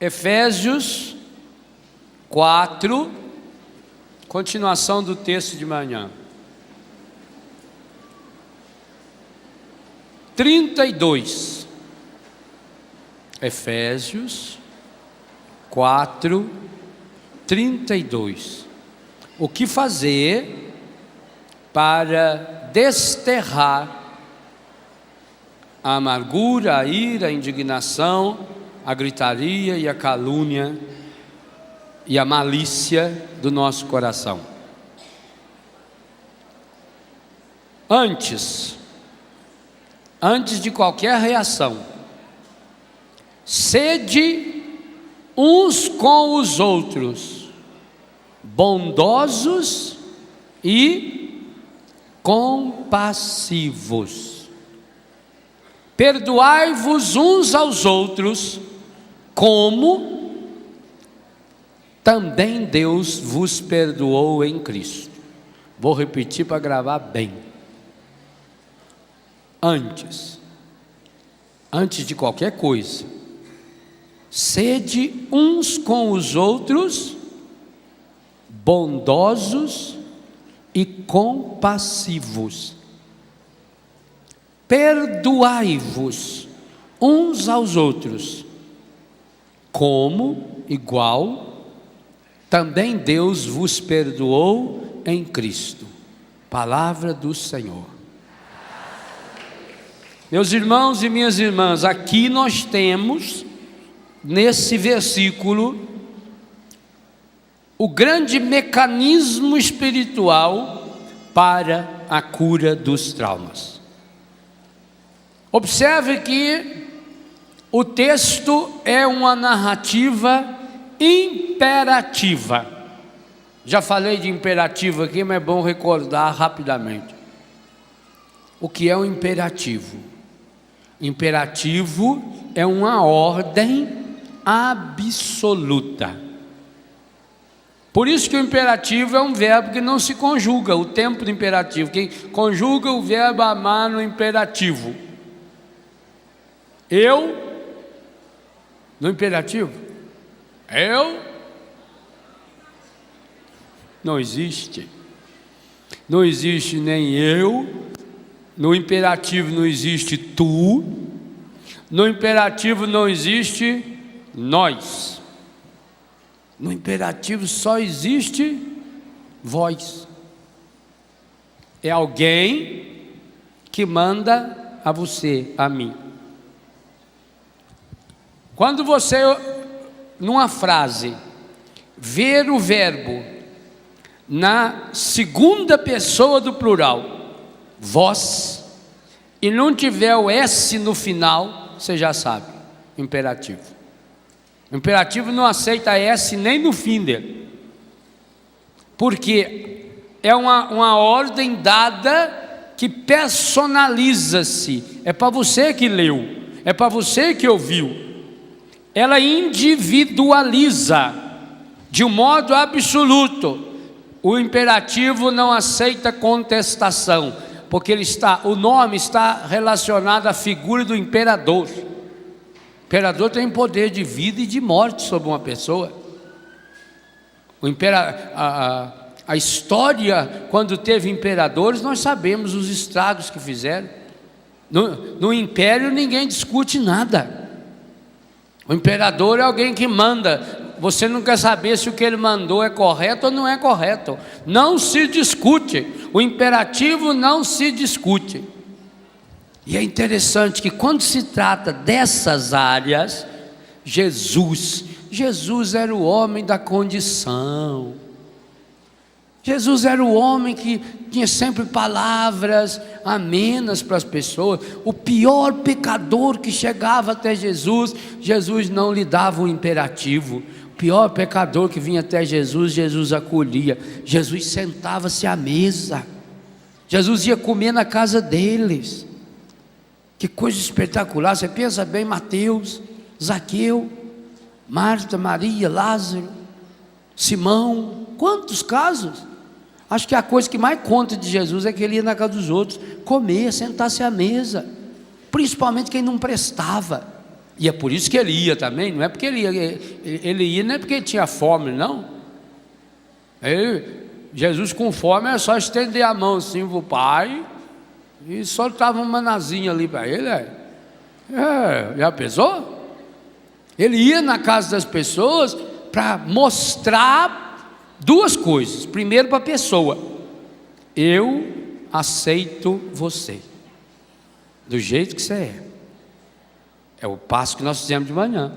Efésios 4, continuação do texto de manhã. 32. Efésios 4, 32. O que fazer para desterrar a amargura, a ira, a indignação, a gritaria e a calúnia e a malícia do nosso coração? Antes de qualquer reação, sede uns com os outros, bondosos e compassivos. Perdoai-vos uns aos outros, como também Deus vos perdoou em Cristo. Vou repetir para gravar bem. Antes de qualquer coisa, sede uns com os outros, bondosos e compassivos. Perdoai-vos uns aos outros, como igual também Deus vos perdoou em Cristo. Palavra do Senhor. Meus irmãos e minhas irmãs, aqui nós temos, nesse versículo, o grande mecanismo espiritual para a cura dos traumas. Observe que o texto é uma narrativa imperativa. Já falei de imperativo aqui, mas é bom recordar rapidamente. O que é um imperativo? Imperativo é uma ordem absoluta. Por isso que o imperativo é um verbo que não se conjuga, o tempo do imperativo. Quem conjuga o verbo amar no imperativo? Eu, no imperativo, eu, não existe. Não existe nem eu. No imperativo não existe tu. No imperativo não existe nós. No imperativo só existe vós. É alguém que manda a você, a mim. Quando você, numa frase, ver o verbo na segunda pessoa do plural, vós, e não tiver o S no final, você já sabe, imperativo. O imperativo não aceita S nem no fim dele, porque é uma ordem dada que personaliza-se. É para você que leu, é para você que ouviu. Ela individualiza de um modo absoluto. O imperativo não aceita contestação, porque o nome está relacionado à figura do imperador. O imperador tem poder de vida e de morte sobre uma pessoa. A história, quando teve imperadores, nós sabemos os estragos que fizeram. No império ninguém discute nada. O imperador é alguém que manda. Você não quer saber se o que ele mandou é correto ou não é correto. Não se discute. O imperativo não se discute. E é interessante que quando se trata dessas áreas, Jesus era o homem da condição. Jesus era o homem que tinha sempre palavras amenas para as pessoas. O pior pecador que chegava até Jesus não lhe dava um imperativo. O pior pecador que vinha até Jesus acolhia. Jesus sentava-se à mesa. Jesus ia comer na casa deles. Que coisa espetacular. Você pensa bem, Mateus, Zaqueu, Marta, Maria, Lázaro, Simão, quantos casos? Acho que a coisa que mais conta de Jesus é que ele ia na casa dos outros, comer, sentar-se à mesa, principalmente quem não prestava. E é por isso que ele ia também, não é porque ele ia não é porque ele tinha fome, não. Jesus com fome é só estender a mão assim para o Pai e soltava um manazinho ali para ele. Já pensou? Ele ia na casa das pessoas para mostrar duas coisas. Primeiro, para a pessoa: eu aceito você do jeito que você é. É o passo que nós fizemos de manhã.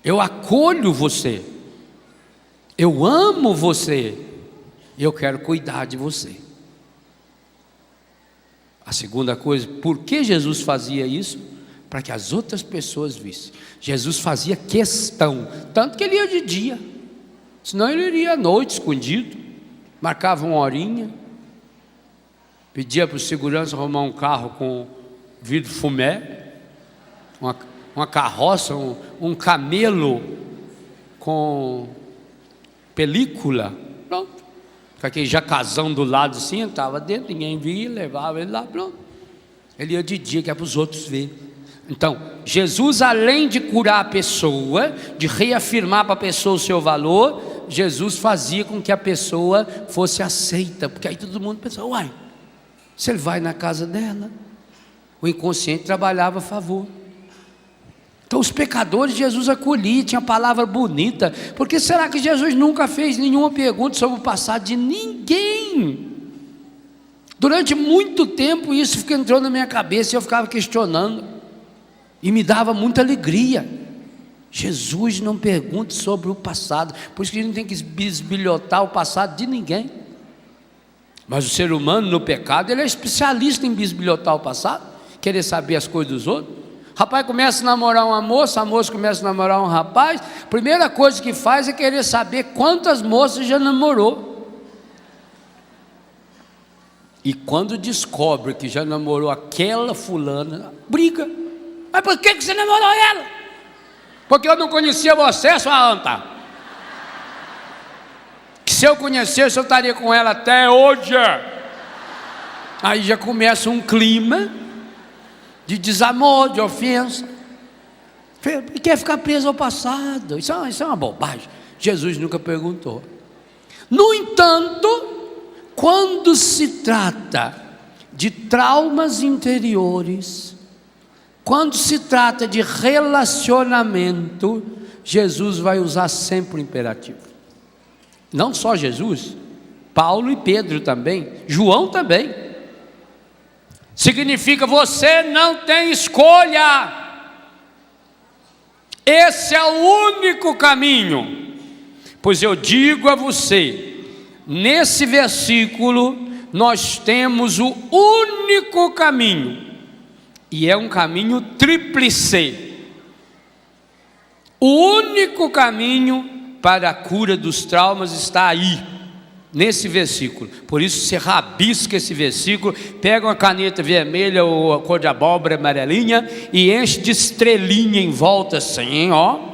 Eu acolho você, eu amo você, eu quero cuidar de você. A segunda coisa, por que Jesus fazia isso? Para que as outras pessoas vissem. Jesus fazia questão, tanto que ele ia de dia, senão ele iria à noite, escondido, marcava uma horinha, pedia para o segurança arrumar um carro com vidro fumé, uma carroça, um camelo com película, pronto, com aquele jacazão do lado assim, estava dentro, ninguém via, levava ele lá, pronto. Ele ia de dia, que é para os outros verem. Então, Jesus, além de curar a pessoa, de reafirmar para a pessoa o seu valor, Jesus fazia com que a pessoa fosse aceita, porque aí todo mundo pensava: uai, se ele vai na casa dela, o inconsciente trabalhava a favor. Então os pecadores Jesus acolhia, tinha palavra bonita. Por que será que Jesus nunca fez nenhuma pergunta sobre o passado de ninguém? Durante muito tempo isso entrou na minha cabeça e eu ficava questionando, e me dava muita alegria. Jesus não pergunta sobre o passado, por isso que a gente não tem que bisbilhotar o passado de ninguém. Mas o ser humano no pecado, ele é especialista em bisbilhotar o passado, querer saber as coisas dos outros. Rapaz começa a namorar uma moça, a moça começa a namorar um rapaz, a primeira coisa que faz é querer saber quantas moças já namorou. E quando descobre que já namorou aquela fulana, briga. Mas por que você namorou ela? Porque eu não conhecia você, sua anta. Que se eu conhecesse, eu estaria com ela até hoje. Aí já começa um clima de desamor, de ofensa. Quer ficar preso ao passado. Isso é uma bobagem. Jesus nunca perguntou. No entanto, quando se trata de traumas interiores, quando se trata de relacionamento, Jesus vai usar sempre o imperativo. Não só Jesus, Paulo e Pedro também, João também. Significa: você não tem escolha, esse é o único caminho. Pois eu digo a você, nesse versículo nós temos o único caminho, e é um caminho tríplice. O único caminho para a cura dos traumas está aí, nesse versículo. Por isso você rabisca esse versículo, pega uma caneta vermelha ou a cor de abóbora amarelinha e enche de estrelinha em volta assim, ó.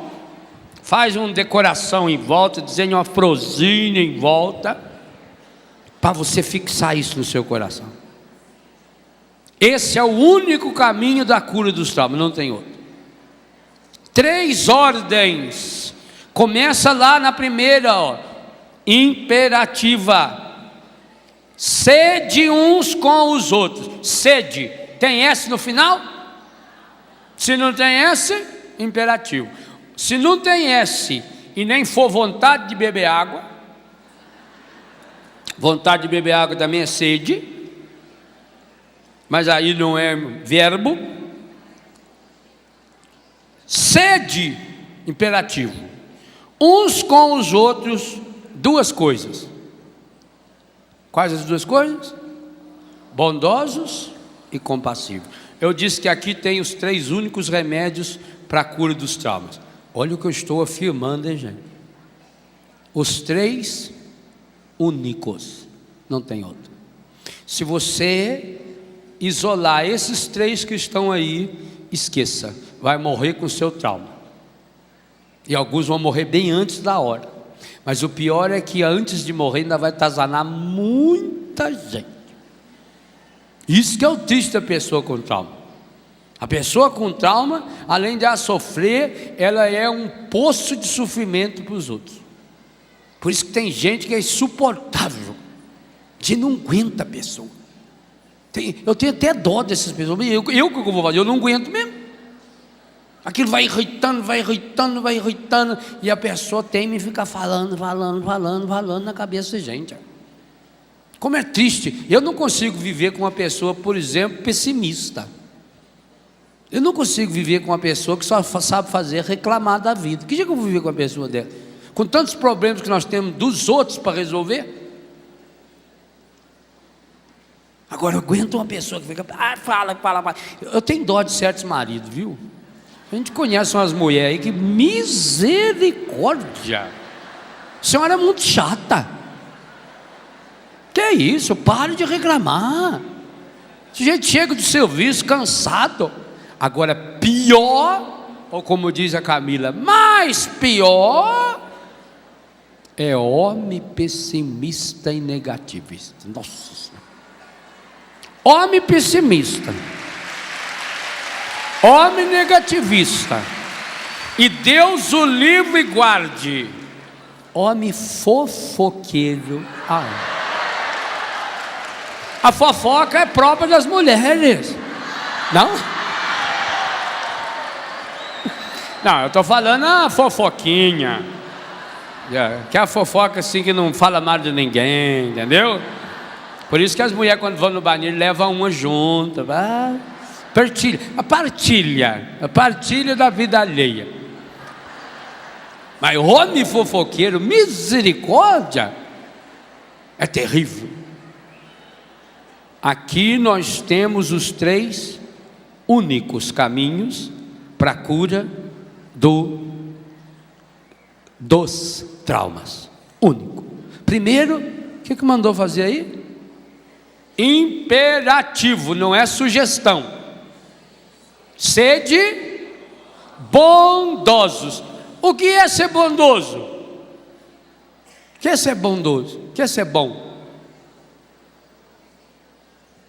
Faz uma decoração em volta, desenha uma florzinha em volta, para você fixar isso no seu coração. Esse é o único caminho da cura dos traumas, não tem outro. 3 ordens. Começa lá na primeira, ó, imperativa: sede uns com os outros. Sede, tem S no final? Se não tem S, imperativo. Se não tem S e nem for vontade de beber água, vontade de beber água também é sede, mas aí não é verbo. Sede, imperativo. Uns com os outros, duas coisas. Quais as duas coisas? Bondosos e compassivos. Eu disse que aqui tem os 3 únicos remédios para a cura dos traumas. Olha o que eu estou afirmando, hein, gente? Os 3 únicos, não tem outro. Se você isolar esses 3 que estão aí, esqueça, vai morrer com o seu trauma. E alguns vão morrer bem antes da hora. Mas o pior é que antes de morrer ainda vai atazanar muita gente. Isso que é o triste da pessoa com trauma. A pessoa com trauma, além de ela sofrer, ela é um poço de sofrimento para os outros. Por isso que tem gente que é insuportável, que não aguenta a pessoa. Eu tenho até dó dessas pessoas. Eu que vou fazer? Eu não aguento mesmo. Aquilo vai irritando, e a pessoa tem que ficar falando na cabeça da gente. Como é triste. Eu não consigo viver com uma pessoa, por exemplo, pessimista. Eu não consigo viver com uma pessoa que só sabe reclamar da vida. Que dia que eu vou viver com uma pessoa dessa? Com tantos problemas que nós temos dos outros para resolver. Agora eu aguento uma pessoa que fica, fala. Eu tenho dó de certos maridos, viu? A gente conhece umas mulheres aí que, misericórdia, a senhora é muito chata. Que é isso? Pare de reclamar. Se a gente chega do serviço cansado. Agora pior, ou como diz a Camila, mais pior, é homem pessimista e negativista. Nossa Senhora. Homem pessimista, homem negativista, e Deus o livre e guarde, homem fofoqueiro. A fofoca é própria das mulheres, não? Não, eu estou falando a fofoquinha, que é a fofoca assim que não fala mal de ninguém, entendeu? Por isso que as mulheres, quando vão no banheiro, levam uma junto. A partilha da vida alheia. Mas homem fofoqueiro, misericórdia, é terrível. Aqui nós temos os 3 únicos caminhos para a cura dos traumas. Único. Primeiro, o que mandou fazer aí? Imperativo, não é sugestão. Sede bondosos. O que é ser bondoso? O que é ser bondoso? O que é ser bom?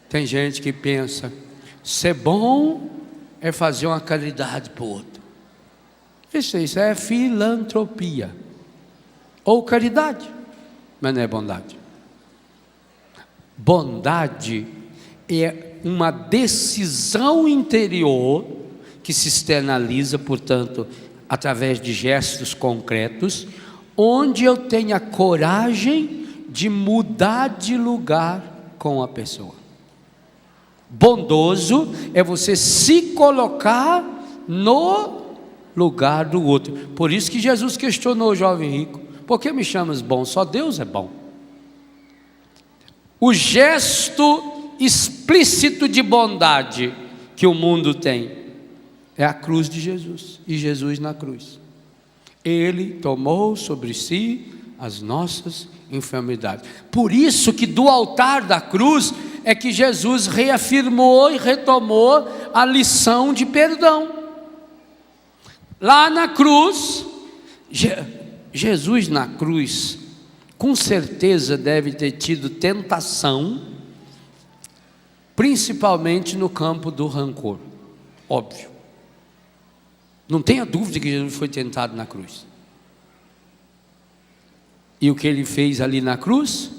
Tem gente que pensa, ser bom é fazer uma caridade para o outro. Isso é filantropia ou caridade, mas não é bondade. Bondade é uma decisão interior que se externaliza, portanto, através de gestos concretos, onde eu tenho a coragem de mudar de lugar com a pessoa. Bondoso é você se colocar no lugar do outro. Por isso que Jesus questionou o jovem rico: por que me chamas bom? Só Deus é bom. O gesto explícito de bondade que o mundo tem é a cruz de Jesus, e Jesus na cruz. Ele tomou sobre si as nossas enfermidades. Por isso que do altar da cruz é que Jesus reafirmou e retomou a lição de perdão. Lá na cruz, Jesus na cruz, com certeza deve ter tido tentação, principalmente no campo do rancor, óbvio. Não tenha dúvida que Jesus foi tentado na cruz. E o que ele fez ali na cruz?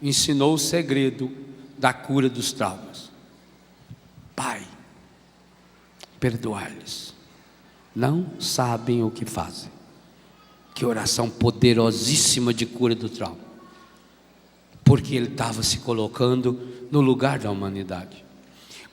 Ensinou o segredo da cura dos traumas. Pai, perdoai-lhes, não sabem o que fazem. Que oração poderosíssima de cura do trauma. Porque ele estava se colocando no lugar da humanidade.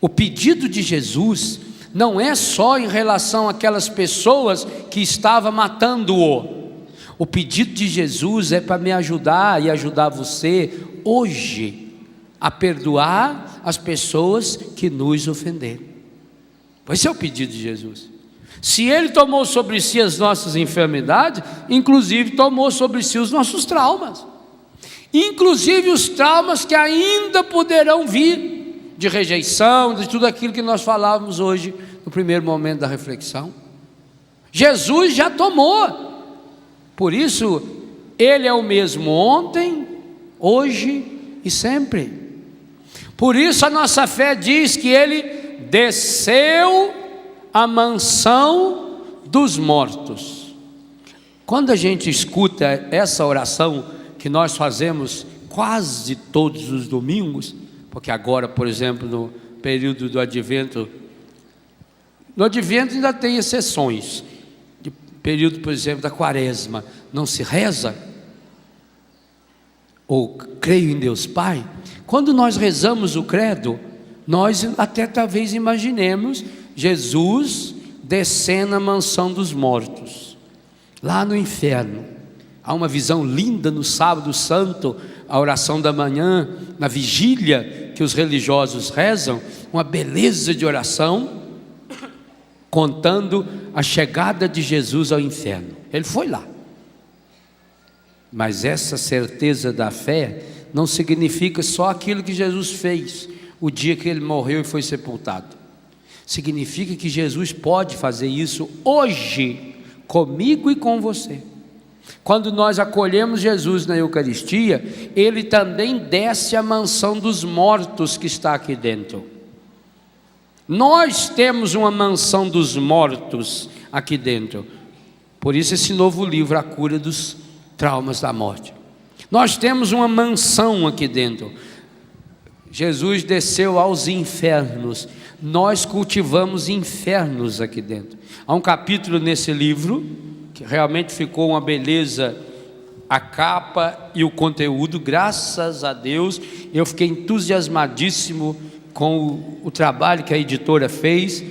O pedido de Jesus não é só em relação àquelas pessoas que estavam matando-o. O pedido de Jesus é para me ajudar e ajudar você hoje a perdoar as pessoas que nos ofenderam. Esse é o pedido de Jesus. Se ele tomou sobre si as nossas enfermidades, inclusive tomou sobre si os nossos traumas, inclusive os traumas que ainda poderão vir, de rejeição, de tudo aquilo que nós falávamos hoje, no primeiro momento da reflexão. Jesus já tomou, por isso, ele é o mesmo ontem, hoje e sempre. Por isso a nossa fé diz que ele desceu à mansão dos mortos. Quando a gente escuta essa oração que nós fazemos quase todos os domingos, porque agora, por exemplo, no período do Advento, no Advento ainda tem exceções, de período, por exemplo, da Quaresma, não se reza, ou creio em Deus Pai. Quando nós rezamos o credo, nós até talvez imaginemos Jesus descendo à mansão dos mortos, lá no inferno. Há uma visão linda no sábado santo, a oração da manhã, na vigília que os religiosos rezam, uma beleza de oração, contando a chegada de Jesus ao inferno. Ele foi lá. Mas essa certeza da fé não significa só aquilo que Jesus fez o dia que ele morreu e foi sepultado. Significa que Jesus pode fazer isso hoje, comigo e com você. Quando nós acolhemos Jesus na Eucaristia, Ele também desce à mansão dos mortos que está aqui dentro. Nós temos uma mansão dos mortos aqui dentro. Por isso esse novo livro, A Cura dos Traumas da Morte. Nós temos uma mansão aqui dentro. Jesus desceu aos infernos. Nós cultivamos infernos aqui dentro. Há um capítulo nesse livro que realmente ficou uma beleza, a capa e o conteúdo, graças a Deus. Eu fiquei entusiasmadíssimo com o trabalho que a editora fez.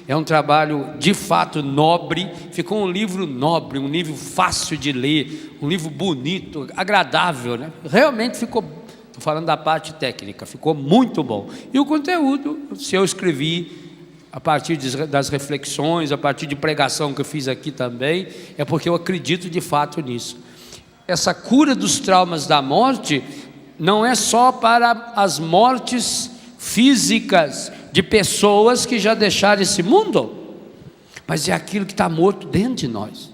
É um trabalho de fato nobre, ficou um livro nobre, um livro fácil de ler, um livro bonito, agradável, né? Realmente ficou, estou falando da parte técnica, ficou muito bom. E o conteúdo, se eu escrevi a partir das reflexões, a partir de pregação que eu fiz aqui também, é porque eu acredito de fato nisso. Essa cura dos traumas da morte não é só para as mortes físicas de pessoas que já deixaram esse mundo, mas é aquilo que está morto dentro de nós.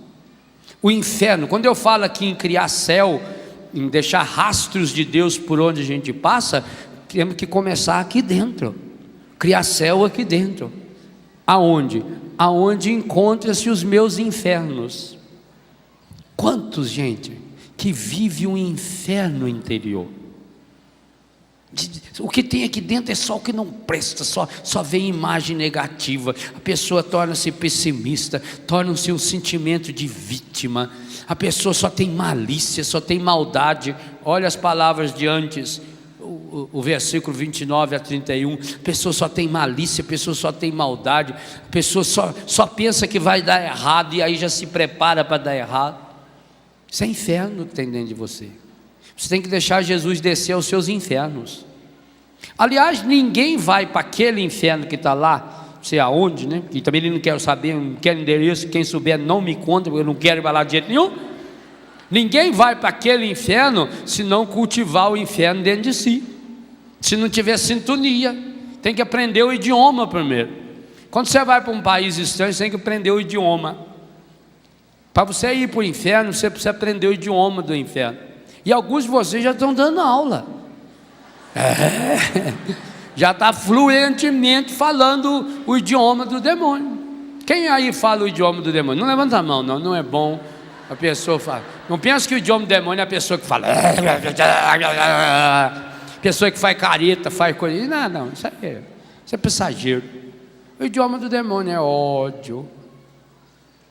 O inferno, quando eu falo aqui em criar céu, em deixar rastros de Deus por onde a gente passa, temos que começar aqui dentro, criar céu aqui dentro. Aonde? Aonde encontram-se os meus infernos. Quantos, gente, que vive um inferno interior? O que tem aqui dentro é só o que não presta, só vem imagem negativa. A pessoa torna-se pessimista, torna-se um sentimento de vítima. A pessoa só tem malícia, só tem maldade. Olha as palavras de antes, o versículo 29 a 31. A pessoa só tem malícia, a pessoa só tem maldade. A pessoa só pensa que vai dar errado e aí já se prepara para dar errado. Isso é inferno que tem dentro de você. Você tem que deixar Jesus descer aos seus infernos. Aliás, ninguém vai para aquele inferno que está lá, não sei aonde, né? E também ele não quer saber, não quer endereço. Quem souber não me conta, porque eu não quero ir para lá de jeito nenhum. Ninguém vai para aquele inferno se não cultivar o inferno dentro de si, se não tiver sintonia. Tem que aprender o idioma primeiro. Quando você vai para um país estranho, você tem que aprender o idioma. Para você ir para o inferno, você precisa aprender o idioma do inferno. E alguns de vocês já estão dando aula. Já está fluentemente falando o idioma do demônio. Quem aí fala o idioma do demônio? Não levanta a mão, não é bom. A pessoa fala. Não pensa que o idioma do demônio é a pessoa que fala. Pessoa que faz careta, faz coisa. Não, isso é passageiro. O idioma do demônio é ódio,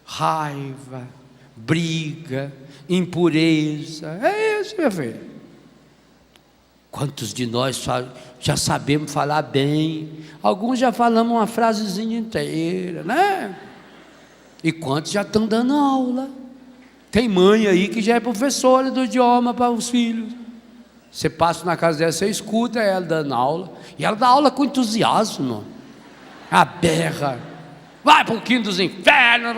raiva, briga, impureza. É isso, meu filho. Quantos de nós já sabemos falar bem? Alguns já falamos uma frasezinha inteira, né? E quantos já estão dando aula? Tem mãe aí que já é professora do idioma para os filhos. Você passa na casa dela, você escuta ela dando aula. E ela dá aula com entusiasmo. A berra. Vai para o quinto dos infernos,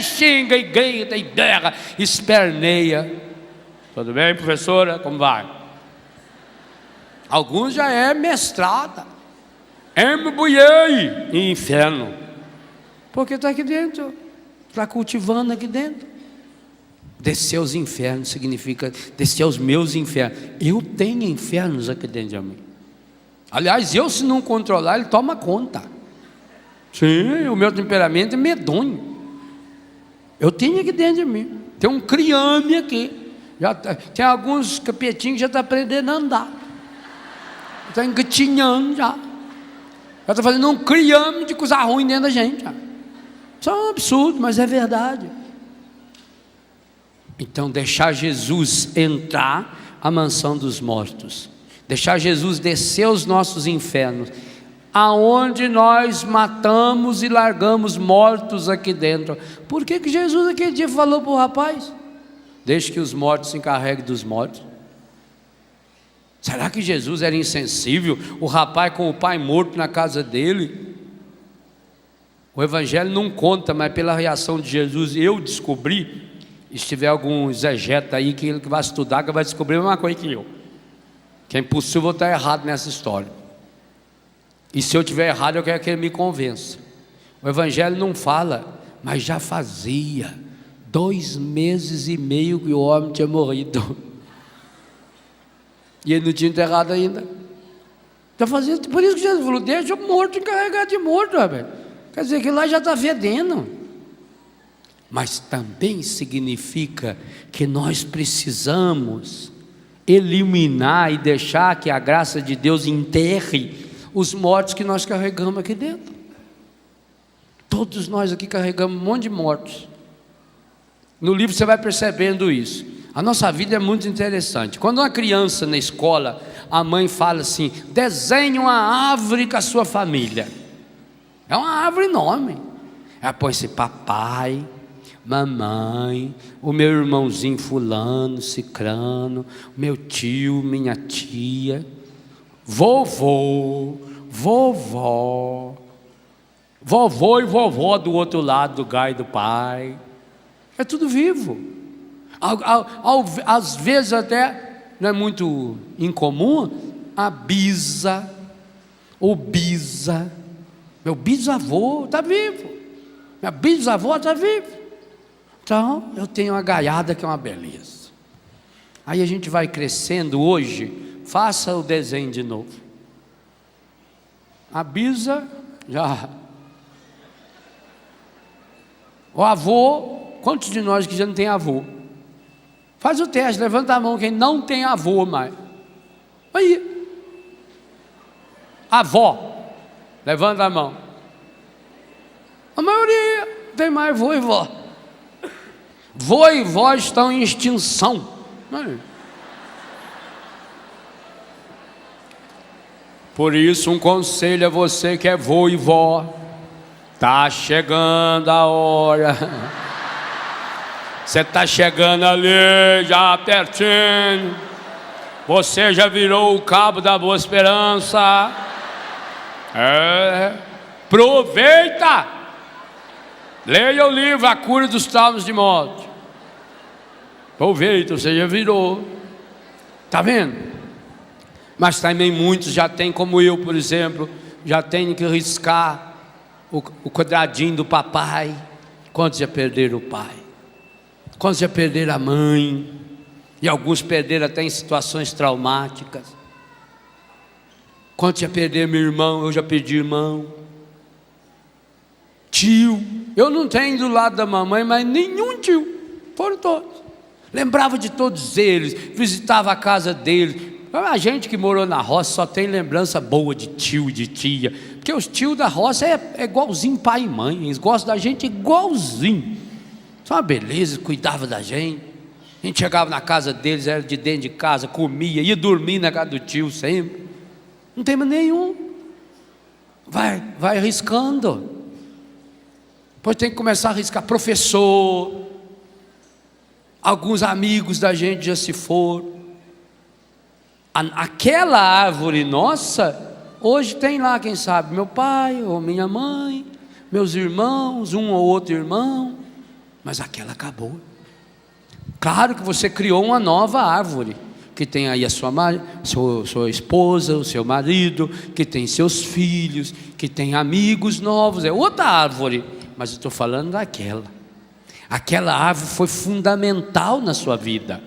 xinga e grita e berra, esperneia. Tudo bem, professora? Como vai? Alguns já é mestrada. Embuiei em inferno. Porque está aqui dentro. Está cultivando aqui dentro. Descer aos infernos significa descer aos meus infernos. Eu tenho infernos aqui dentro de mim. Aliás, eu se não controlar, ele toma conta. Sim, o meu temperamento é medonho. Eu tenho aqui dentro de mim, tem um criame aqui. Tem alguns capetinhos que já estão aprendendo a andar. Está engatinhando já. Já está fazendo um criame de coisa ruim dentro da gente. Já. Isso é um absurdo, mas é verdade. Então, deixar Jesus entrar à mansão dos mortos, deixar Jesus descer aos nossos infernos, aonde nós matamos e largamos mortos aqui dentro. Por que Jesus aquele dia falou para o rapaz? Deixe que os mortos se encarreguem dos mortos. Será que Jesus era insensível? O rapaz com o pai morto na casa dele. O evangelho não conta, mas pela reação de Jesus eu descobri. E se tiver algum exegeta aí que vai estudar, que vai descobrir a mesma coisa que eu, que é impossível eu estar errado nessa história. E se eu estiver errado, eu quero que ele me convença. O evangelho não fala, mas já fazia 2 meses e meio que o homem tinha morrido, e ele não tinha enterrado ainda. Já fazia, por isso que Jesus falou: deixa o morto encarregar de morto, rapaz. Quer dizer que lá já está fedendo. Mas também significa que nós precisamos eliminar e deixar que a graça de Deus enterre os mortos que nós carregamos aqui dentro. Todos nós aqui carregamos um monte de mortos. No livro você vai percebendo isso. A nossa vida é muito interessante. Quando uma criança na escola, a mãe fala assim: desenhe uma árvore com a sua família. É uma árvore enorme. Ela põe assim: papai, mamãe, o meu irmãozinho fulano, cicrano, meu tio, minha tia, vovô, vovó, vovô e vovó do outro lado do gai do pai. É tudo vivo. Às vezes até não é muito incomum a bisa, ou bisa. Meu bisavô está vivo, minha bisavó está viva. Então eu tenho uma gaiada que é uma beleza. Aí a gente vai crescendo. Hoje, faça o desenho de novo. A bisa já. O avô, quantos de nós que já não tem avô? Faz o teste, levanta a mão quem não tem avô mais. Aí. Avó, levanta a mão. A maioria tem mais vô e vó. Vô e vó estão em extinção. Por isso, um conselho a você que é vô e vó: está chegando a hora. Você está chegando ali, já pertinho. Você já virou o cabo da Boa Esperança. Aproveita. Leia o livro A Cura dos Traumas de Morte. Aproveita, você já virou. Está vendo? Mas também muitos já têm, como eu, por exemplo, já tem que riscar o quadradinho do papai. Quantos já perderam o pai? Quantos já perderam a mãe? E alguns perderam até em situações traumáticas. Quantos já perderam meu irmão? Eu já perdi irmão. Tio, eu não tenho do lado da mamãe, mas nenhum tio, foram todos. Lembrava de todos eles, visitava a casa deles. A gente que morou na roça só tem lembrança boa de tio e de tia, porque os tios da roça é igualzinho pai e mãe, eles gostam da gente igualzinho. Só uma beleza, cuidava da gente. A gente chegava na casa deles, era de dentro de casa, comia, ia dormir na casa do tio sempre. Não tem mais nenhum. Vai arriscando. Depois tem que começar a arriscar. Professor, alguns amigos da gente já se foram. Aquela árvore nossa, hoje tem lá, quem sabe, meu pai ou minha mãe, meus irmãos, um ou outro irmão, mas aquela acabou. Claro que você criou uma nova árvore, que tem aí a sua esposa, o seu marido, que tem seus filhos, que tem amigos novos, é outra árvore, mas eu estou falando daquela. Aquela árvore foi fundamental na sua vida,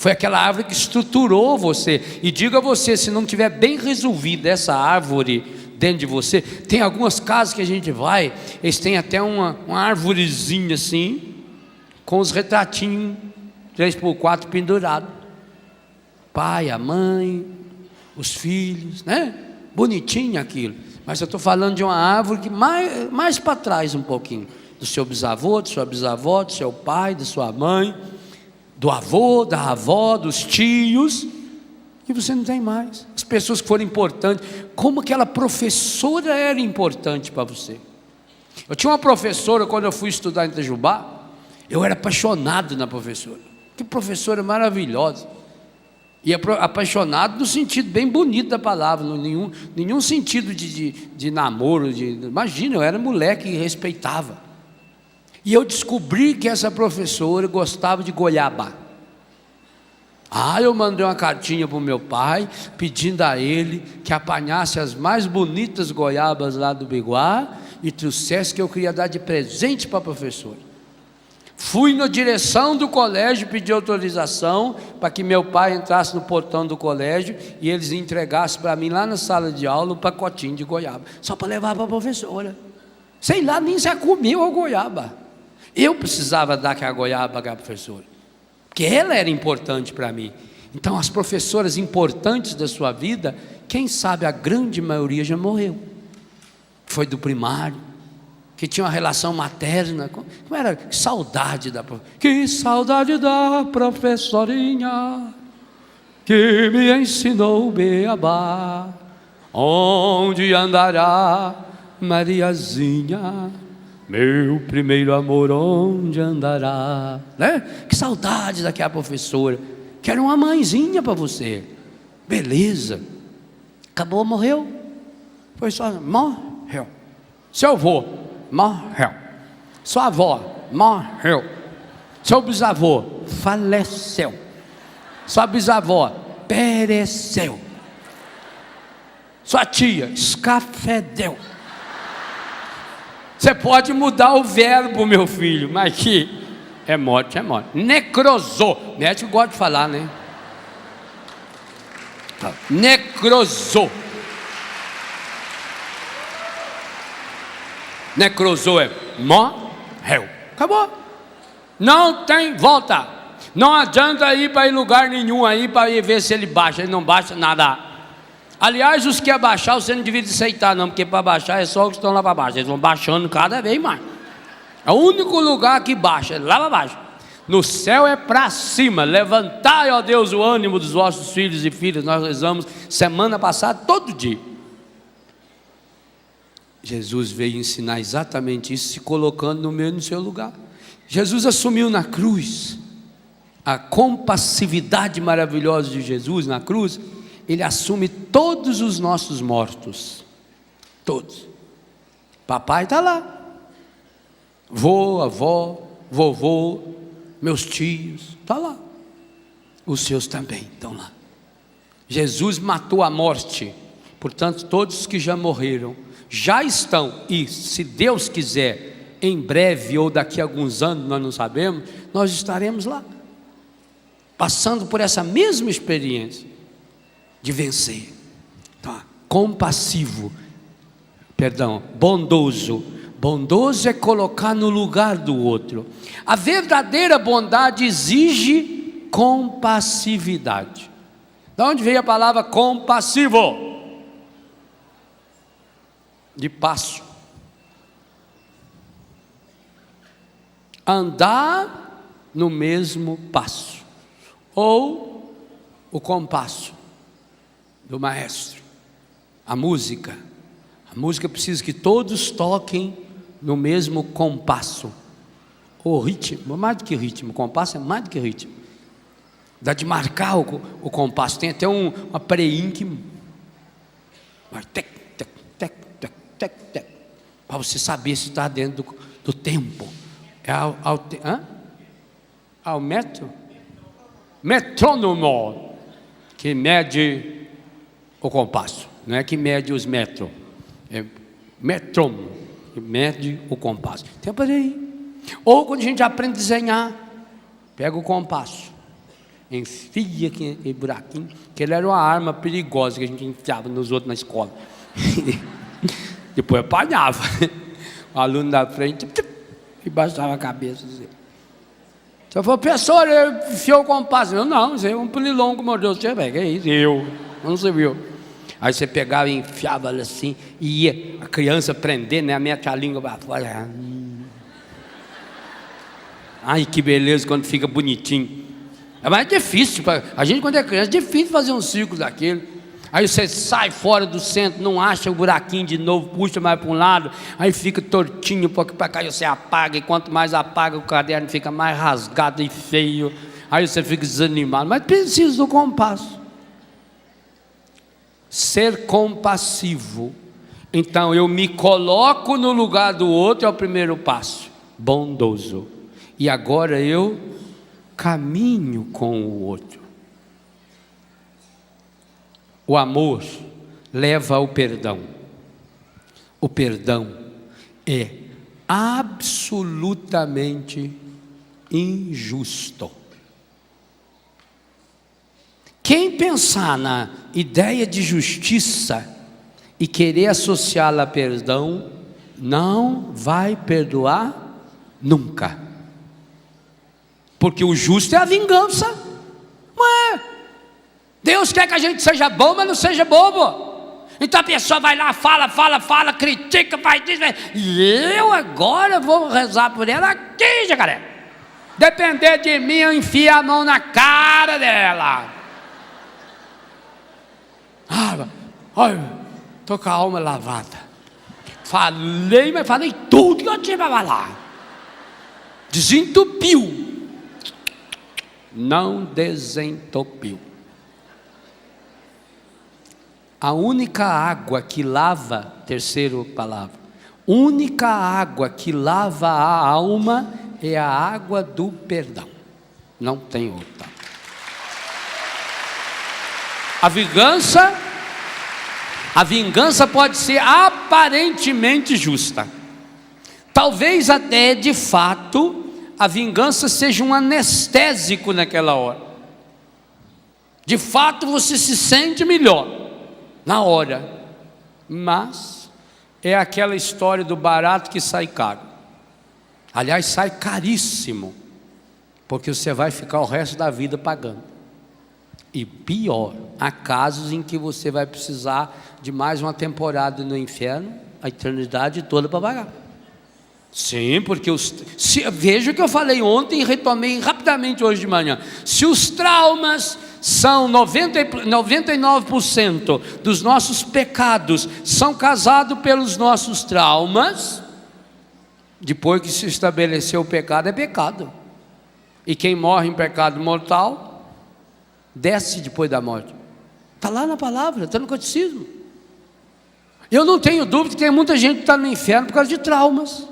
Foi aquela árvore que estruturou você. E diga a você, se não tiver bem resolvida essa árvore dentro de você, tem algumas casas que a gente vai, eles têm até uma árvorezinha assim, com os retratinhos 3x4 pendurados. Pai, a mãe, os filhos, né? Bonitinho aquilo. Mas eu estou falando de uma árvore que mais para trás um pouquinho. Do seu bisavô, de sua bisavó, do seu pai, de sua mãe, do avô, da avó, dos tios, e você não tem mais. As pessoas que foram importantes, como aquela professora era importante para você. Eu tinha uma professora, quando eu fui estudar em Itajubá, eu era apaixonado na professora. Que professora maravilhosa. E apaixonado no sentido bem bonito da palavra, nenhum sentido de namoro, imagina, eu era moleque e respeitava. E eu descobri que essa professora gostava de goiaba. Eu mandei uma cartinha para o meu pai, pedindo a ele que apanhasse as mais bonitas goiabas lá do Biguá e trouxesse, que eu queria dar de presente para a professora. Fui na direção do colégio, pedi autorização para que meu pai entrasse no portão do colégio e eles entregassem para mim lá na sala de aula um pacotinho de goiaba, só para levar para a professora. Sei lá, nem já comeu a goiaba. Eu precisava dar aquela goiaba para a professora, porque ela era importante para mim. Então as professoras importantes da sua vida, quem sabe a grande maioria já morreu. Foi do primário, que tinha uma relação materna. Como era? Que saudade da professora. Que saudade da professorinha que me ensinou o beabá. Onde andará Mariazinha, meu primeiro amor, onde andará? Né? Que saudade daquela professora, que era uma mãezinha para você. Beleza. Acabou, morreu. Foi só, morreu. Seu avô, morreu. Sua avó, morreu. Seu bisavô, faleceu. Sua bisavó, pereceu. Sua tia, escafedeu. Você pode mudar o verbo, meu filho, mas que é morte, é morte. Necrosou. Médico gosta de falar, né? Necrosou. Necrosou é morreu. Acabou. Não tem volta. Não adianta ir para ir lugar nenhum aí para ir ver se ele baixa. Ele não baixa nada. Aliás, os que abaixar, você não devia aceitar não, porque para baixar é só os que estão lá para baixo. Eles vão baixando cada vez mais. É o único lugar que baixa, é lá para baixo. No céu é para cima. Levantai, ó Deus, o ânimo dos vossos filhos e filhas. Nós rezamos semana passada, todo dia. Jesus veio ensinar exatamente isso, se colocando no seu lugar. Jesus assumiu na cruz a compassividade maravilhosa de Jesus na cruz. Ele assume todos os nossos mortos. Todos. Papai está lá. Vô, avó, vovô, meus tios, está lá. Os seus também estão lá. Jesus matou a morte. Portanto, todos que já morreram, já estão, e se Deus quiser, em breve ou daqui a alguns anos, nós não sabemos, nós estaremos lá, passando por essa mesma experiência de vencer. Tá? Compassivo, bondoso. Bondoso é colocar no lugar do outro. A verdadeira bondade exige compassividade. De onde veio a palavra compassivo? De passo. Andar no mesmo passo, ou o compasso do maestro. A música precisa que todos toquem no mesmo compasso, ou ritmo, mais do que ritmo. Compasso é mais do que ritmo. Dá de marcar o compasso. Tem até uma preinha que vai tec, tec, tec, tec, tec, tec, para você saber se está dentro do tempo. É ao metrônomo, que mede o compasso. Não é que mede os metros, é metrônomo, que mede o compasso. Tem por aí. Ou quando a gente aprende a desenhar, pega o compasso enfia aquele buraquinho, que ele era uma arma perigosa que a gente enfiava nos outros na escola. Depois apanhava. O aluno da frente e baixava a cabeça. Assim. Se eu for, professor, ele enfiou o compasso. Eu, não, isso é um pernilongo que mordeu você, velho. Que é isso? Eu. Não se viu. Aí você pegava e enfiava assim, e ia a criança prender, né? Mete a língua para fora. Ai, que beleza quando fica bonitinho. Mas é difícil, a gente quando é criança, é difícil fazer um círculo daquele. Aí você sai fora do centro, não acha o buraquinho de novo, puxa mais para um lado, aí fica tortinho, porque para cá você apaga, e quanto mais apaga o caderno fica mais rasgado e feio, aí você fica desanimado, mas precisa do compasso. Ser compassivo, então eu me coloco no lugar do outro, é o primeiro passo, bondoso, e agora eu caminho com o outro. O amor leva ao perdão. O perdão é absolutamente injusto. Quem pensar na ideia de justiça e querer associá-la a perdão, não vai perdoar nunca. Porque o justo é a vingança. Não é? Deus quer que a gente seja bom, mas não seja bobo. Então a pessoa vai lá, fala, critica, faz isso, e eu agora vou rezar por ela aqui, jacaré. Depender de mim, eu enfio a mão na cara dela. Estou com a alma lavada. Falei, mas falei tudo que eu tinha para falar. Desentupiu. Não desentupiu. A única água que lava, terceira palavra, única água que lava a alma é a água do perdão. Não tem outra. A vingança pode ser aparentemente justa. Talvez até de fato a vingança seja um anestésico naquela hora. De fato você se sente melhor na hora, mas é aquela história do barato que sai caro. Aliás, sai caríssimo, porque você vai ficar o resto da vida pagando. E pior, há casos em que você vai precisar de mais uma temporada no inferno, a eternidade toda para pagar. Sim, porque veja o que eu falei ontem e retomei rapidamente hoje de manhã. Se os traumas são 99% dos nossos pecados são causados pelos nossos traumas, depois que se estabeleceu o pecado, é pecado. E quem morre em pecado mortal, desce depois da morte. Está lá na palavra, está no catecismo. Eu não tenho dúvida que tem muita gente que está no inferno por causa de traumas.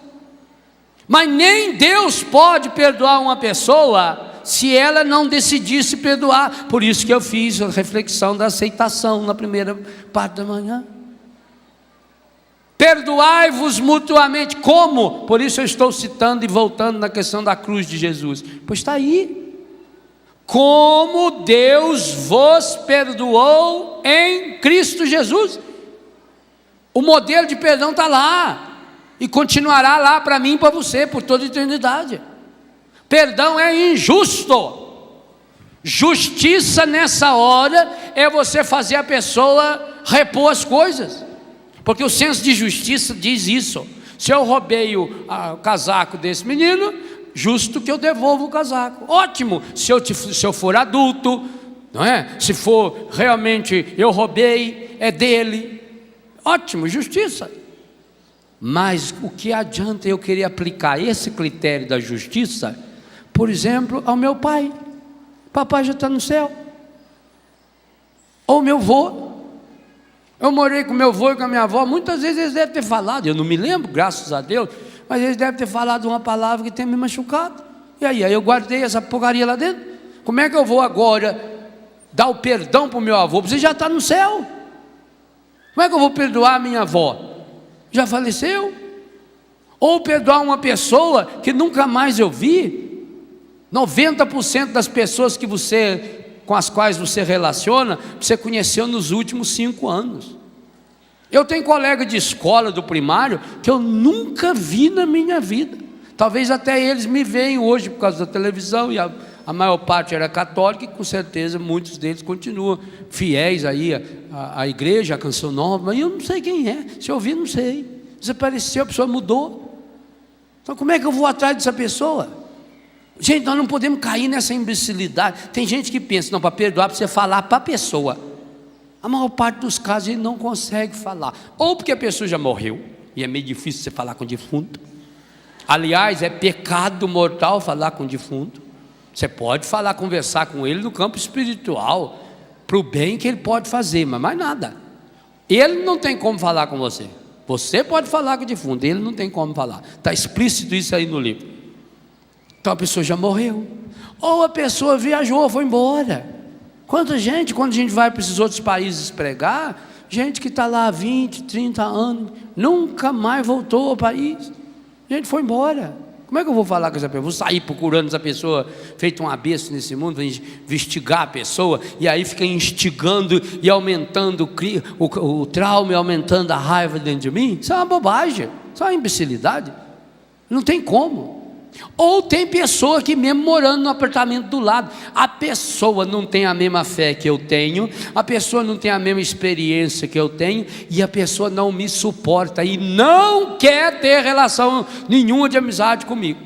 Mas nem Deus pode perdoar uma pessoa se ela não decidisse perdoar. Por isso que eu fiz a reflexão da aceitação na primeira parte da manhã. Perdoai-vos mutuamente. Como? Por isso eu estou citando e voltando na questão da cruz de Jesus. Pois está aí. Como Deus vos perdoou em Cristo Jesus. O modelo de perdão está lá. E continuará lá para mim e para você por toda a eternidade. Perdão é injusto. Justiça nessa hora é você fazer a pessoa repor as coisas. Porque o senso de justiça diz isso. Se eu roubei o casaco desse menino, justo que eu devolva o casaco. Ótimo, se eu for adulto, não é? Se for realmente eu roubei, é dele. Ótimo, justiça. Mas o que adianta eu querer aplicar esse critério da justiça, por exemplo, ao meu pai? Papai já está no céu. Ou meu avô. Eu morei com meu avô e com a minha avó, muitas vezes eles devem ter falado, eu não me lembro, graças a Deus, mas eles devem ter falado uma palavra que tem me machucado. E aí eu guardei essa porcaria lá dentro. Como é que eu vou agora dar o perdão para o meu avô? Você já está no céu. Como é que eu vou perdoar a minha avó? Já faleceu? Ou perdoar uma pessoa que nunca mais eu vi? 90% das pessoas com as quais você relaciona, você conheceu nos últimos 5 anos. Eu tenho colega de escola do primário que eu nunca vi na minha vida. Talvez até eles me veem hoje por causa da televisão, e a maior parte era católica, e com certeza muitos deles continuam fiéis aí à igreja, à Canção Nova, mas eu não sei quem é. Se eu ouvir, não sei. Desapareceu, a pessoa mudou. Então como é que eu vou atrás dessa pessoa? Gente, nós não podemos cair nessa imbecilidade. Tem gente que pensa, não, para perdoar precisa falar para a pessoa. A maior parte dos casos ele não consegue falar, ou porque a pessoa já morreu, e é meio difícil você falar com o defunto. Aliás, é pecado mortal falar com o defunto. Você pode falar, conversar com ele no campo espiritual, para o bem que ele pode fazer, mas mais nada. Ele não tem como falar com você. Você pode falar com o defunto, ele não tem como falar. Está explícito isso aí no livro. Então a pessoa já morreu, ou a pessoa viajou, foi embora. Quando a gente vai para esses outros países pregar, gente que está lá há 20, 30 anos, nunca mais voltou ao país, gente foi embora. Como é que eu vou falar com essa pessoa? Vou sair procurando essa pessoa, feito uma besta nesse mundo, vou investigar a pessoa, e aí fica instigando e aumentando o trauma, e aumentando a raiva dentro de mim? Isso é uma bobagem, isso é uma imbecilidade, não tem como. Ou tem pessoa que mesmo morando no apartamento do lado, a pessoa não tem a mesma fé que eu tenho, a pessoa não tem a mesma experiência que eu tenho, e a pessoa não me suporta e não quer ter relação nenhuma de amizade comigo.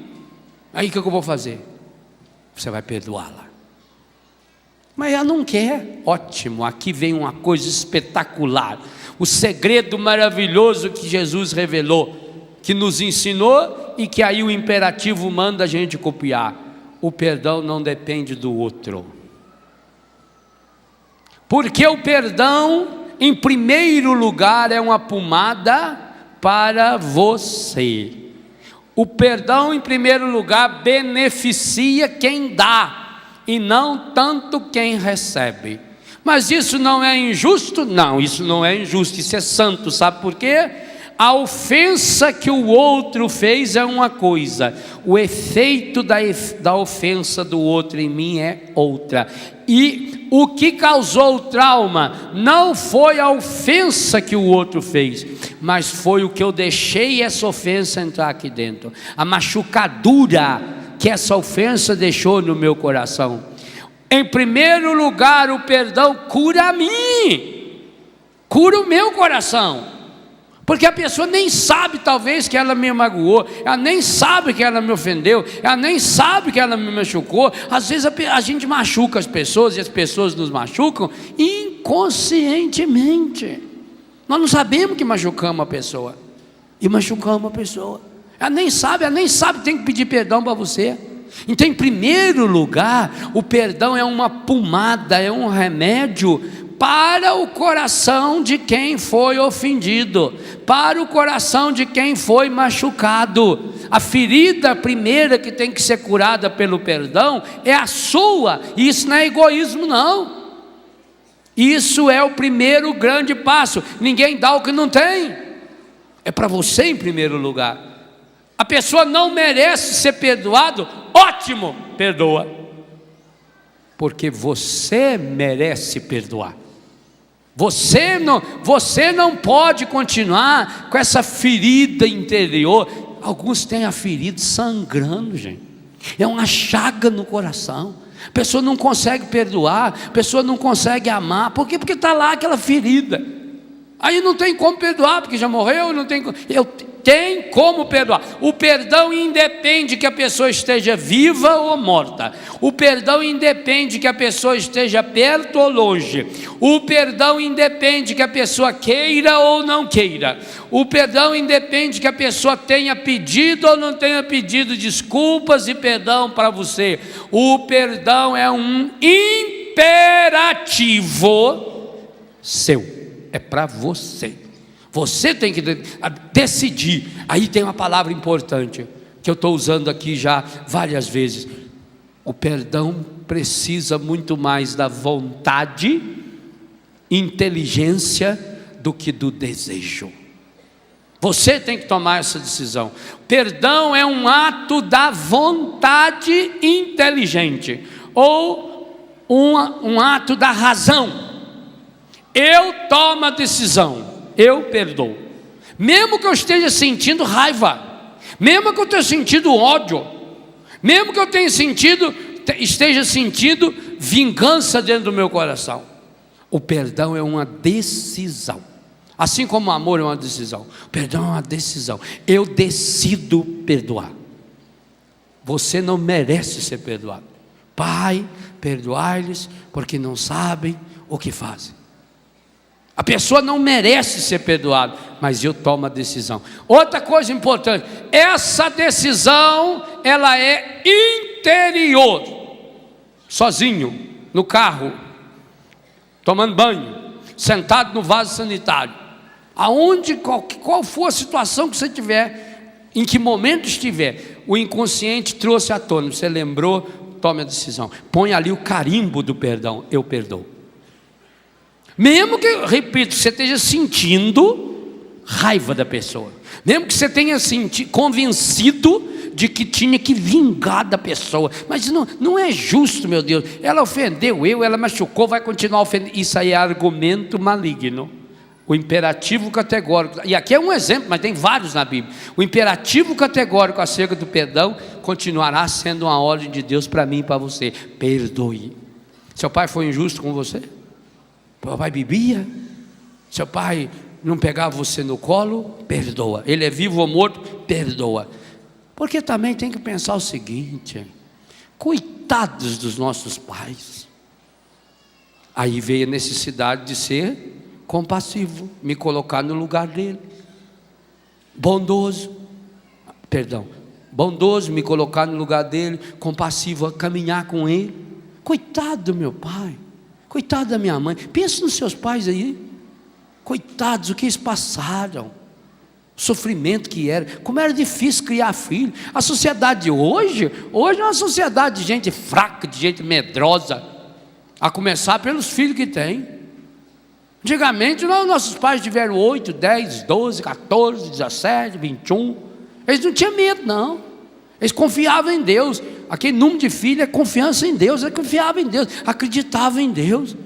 Aí o que eu vou fazer? Você vai perdoá-la. Mas ela não quer. Ótimo, aqui vem uma coisa espetacular, o segredo maravilhoso que Jesus revelou, que nos ensinou, e que aí o imperativo manda a gente copiar. O perdão não depende do outro, porque o perdão, em primeiro lugar, é uma pomada para você. O perdão, em primeiro lugar, beneficia quem dá, e não tanto quem recebe. Mas isso não é injusto? Não, isso não é injusto, isso é santo. Sabe por quê? A ofensa que o outro fez é uma coisa, o efeito da ofensa do outro em mim é outra. E o que causou o trauma não foi a ofensa que o outro fez, mas foi o que eu deixei essa ofensa entrar aqui dentro, a machucadura que essa ofensa deixou no meu coração. Em primeiro lugar, o perdão cura a mim, cura o meu coração. Porque a pessoa nem sabe, talvez, que ela me magoou, ela nem sabe que ela me ofendeu, ela nem sabe que ela me machucou. Às vezes a gente machuca as pessoas, e as pessoas nos machucam inconscientemente. Nós não sabemos que machucamos a pessoa, e machucamos a pessoa. Ela nem sabe que tem que pedir perdão para você. Então, em primeiro lugar, o perdão é uma pomada, é um remédio para o coração de quem foi ofendido, para o coração de quem foi machucado. A ferida primeira que tem que ser curada pelo perdão é a sua, e isso não é egoísmo não, isso é o primeiro grande passo. Ninguém dá o que não tem, é para você em primeiro lugar. A pessoa não merece ser perdoado, ótimo, perdoa, porque você merece perdoar. Você não pode continuar com essa ferida interior. Alguns têm a ferida sangrando, gente, é uma chaga no coração. A pessoa não consegue perdoar, a pessoa não consegue amar. Por quê? Porque está lá aquela ferida. Aí não tem como perdoar, porque já morreu, não tem como. Tem como perdoar. O perdão independe que a pessoa esteja viva ou morta. O perdão independe que a pessoa esteja perto ou longe. O perdão independe que a pessoa queira ou não queira. O perdão independe que a pessoa tenha pedido ou não tenha pedido desculpas e perdão para você. O perdão é um imperativo seu, é para você. Você tem que decidir. Aí tem uma palavra importante que eu estou usando aqui já várias vezes. O perdão precisa muito mais da vontade, inteligência, do que do desejo. Você tem que tomar essa decisão. Perdão é um ato da vontade inteligente, ou um ato da razão. Eu tomo a decisão, eu perdoo. Mesmo que eu esteja sentindo raiva, mesmo que eu esteja sentindo ódio, mesmo que eu esteja sentindo vingança dentro do meu coração. O perdão é uma decisão. Assim como o amor é uma decisão, o perdão é uma decisão. Eu decido perdoar. Você não merece ser perdoado. Pai, perdoai-lhes, porque não sabem o que fazem. A pessoa não merece ser perdoada, mas eu tomo a decisão. Outra coisa importante, essa decisão, ela é interior. Sozinho, no carro, tomando banho, sentado no vaso sanitário. Aonde, qual for a situação que você tiver, em que momento estiver, o inconsciente trouxe à tona, você lembrou, tome a decisão. Põe ali o carimbo do perdão, eu perdoo. Mesmo que, repito, você esteja sentindo raiva da pessoa, mesmo que você tenha convencido de que tinha que vingar da pessoa, mas não é justo, meu Deus, ela ofendeu ela machucou, vai continuar ofendendo. Isso aí é argumento maligno. O imperativo categórico, e aqui é um exemplo, mas tem vários na Bíblia. O imperativo categórico acerca do perdão continuará sendo uma ordem de Deus para mim e para você: perdoe. Seu pai foi injusto com você? Seu pai bebia? Seu pai não pegava você no colo? Perdoa. Ele é vivo ou morto? Perdoa. Porque também tem que pensar o seguinte: coitados dos nossos pais. Aí veio a necessidade de ser compassivo, me colocar no lugar dele. Bondoso, me colocar no lugar dele, compassivo, a caminhar com ele. Coitado do meu pai, coitado da minha mãe. Pensa nos seus pais aí, coitados, o que eles passaram, o sofrimento que era, como era difícil criar filho. A sociedade de hoje é uma sociedade de gente fraca, de gente medrosa, a começar pelos filhos que tem. Antigamente, nossos pais tiveram 8, 10, 12, 14, 17, 21. Eles não tinham medo, não. Eles confiavam em Deus. Aquele número de filhos é confiança em Deus. Eles confiavam em Deus, acreditavam em Deus,